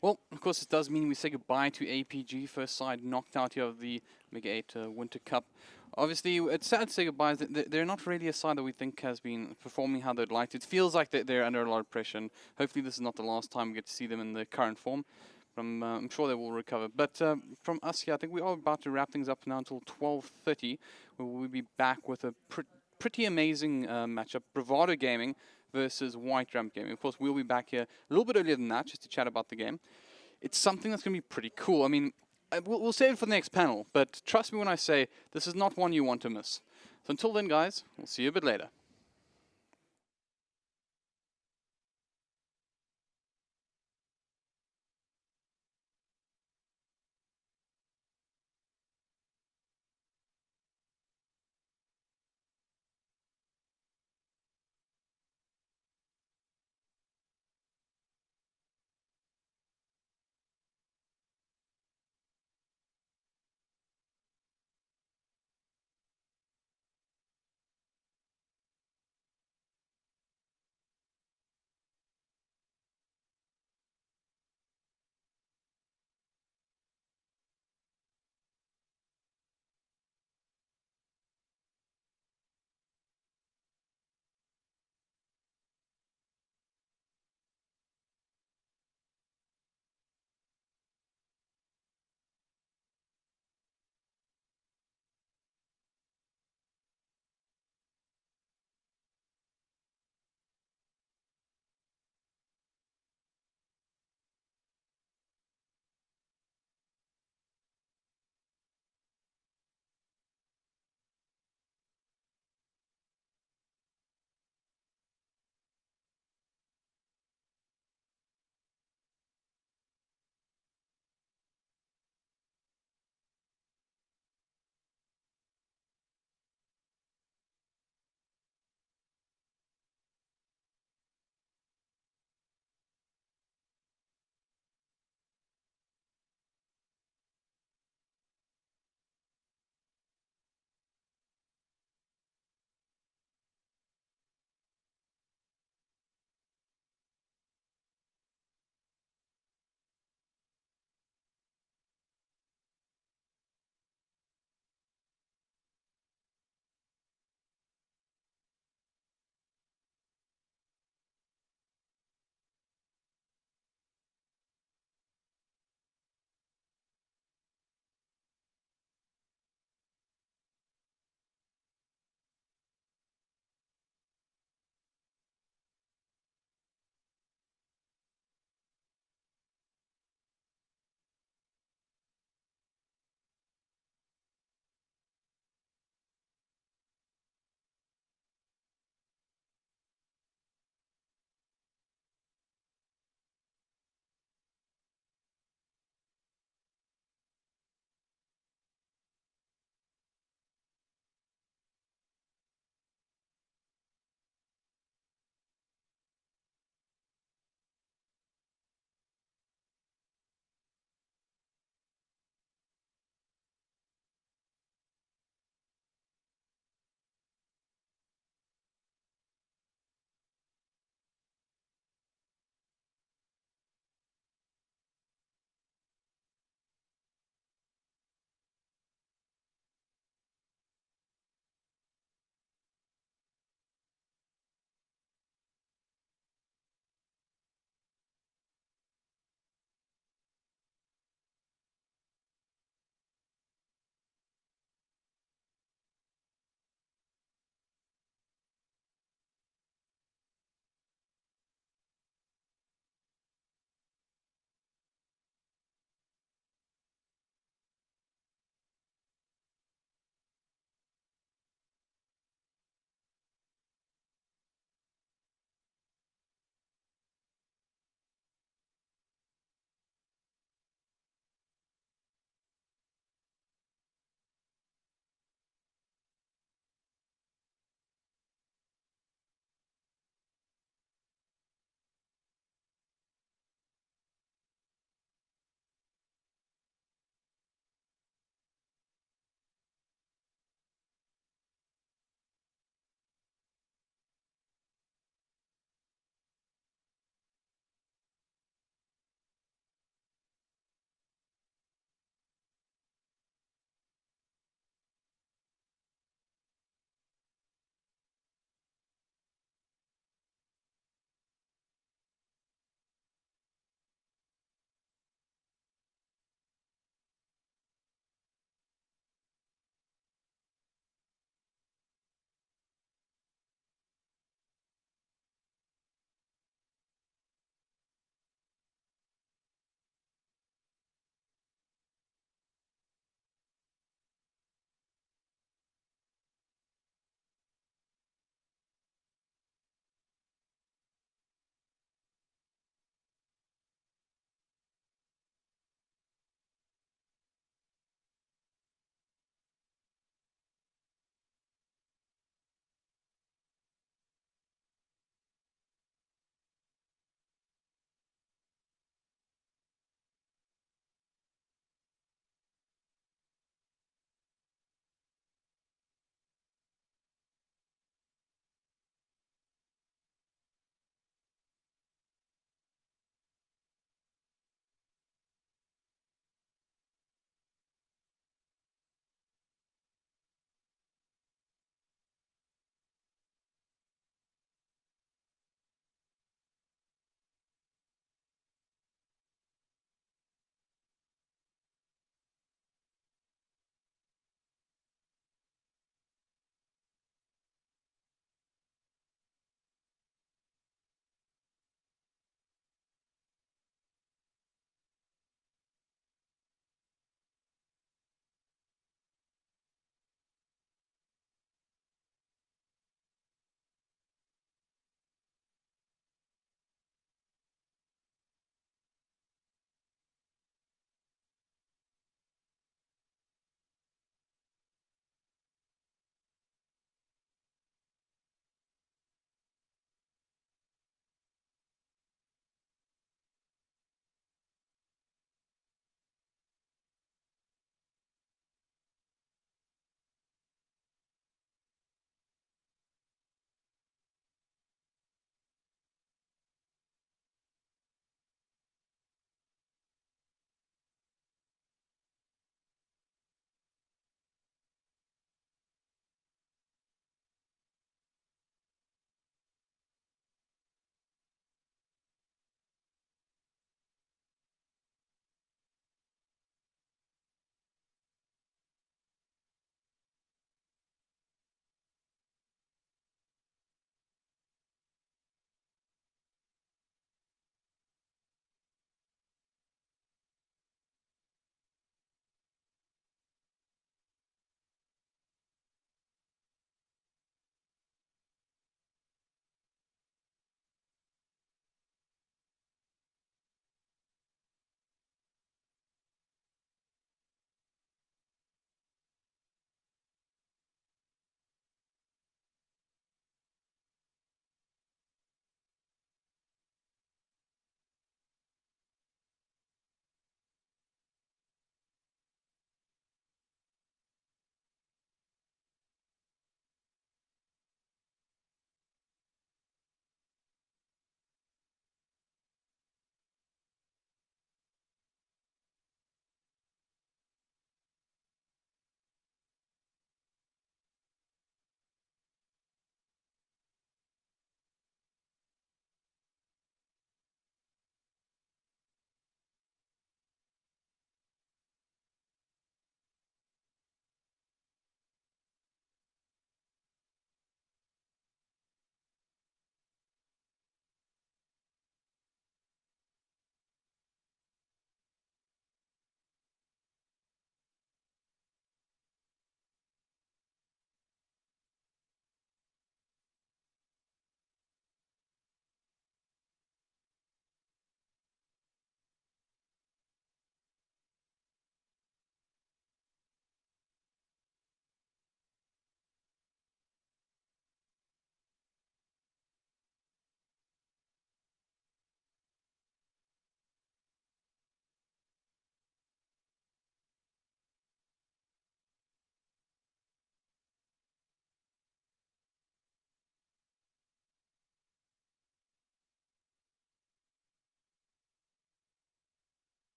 Well, of course, it does mean we say goodbye to APG, first side knocked out here of the Mega8 Winter Cup. Obviously, it's sad to say goodbye. They're not really a side that we think has been performing how they'd like to. It feels like they're under a lot of pressure, and hopefully this is not the last time we get to see them in the current form. But I'm sure they will recover. But from us here, I think we are about to wrap things up now until 12:30, where we'll be back with a pretty amazing matchup, Bravado Gaming versus White Ramp Gaming. Of course, we'll be back here a little bit earlier than that, just to chat about the game. It's something that's going to be pretty cool. I mean, we'll save it for the next panel, but trust me when I say this is not one you want to miss. So until then, guys, we'll see you a bit later.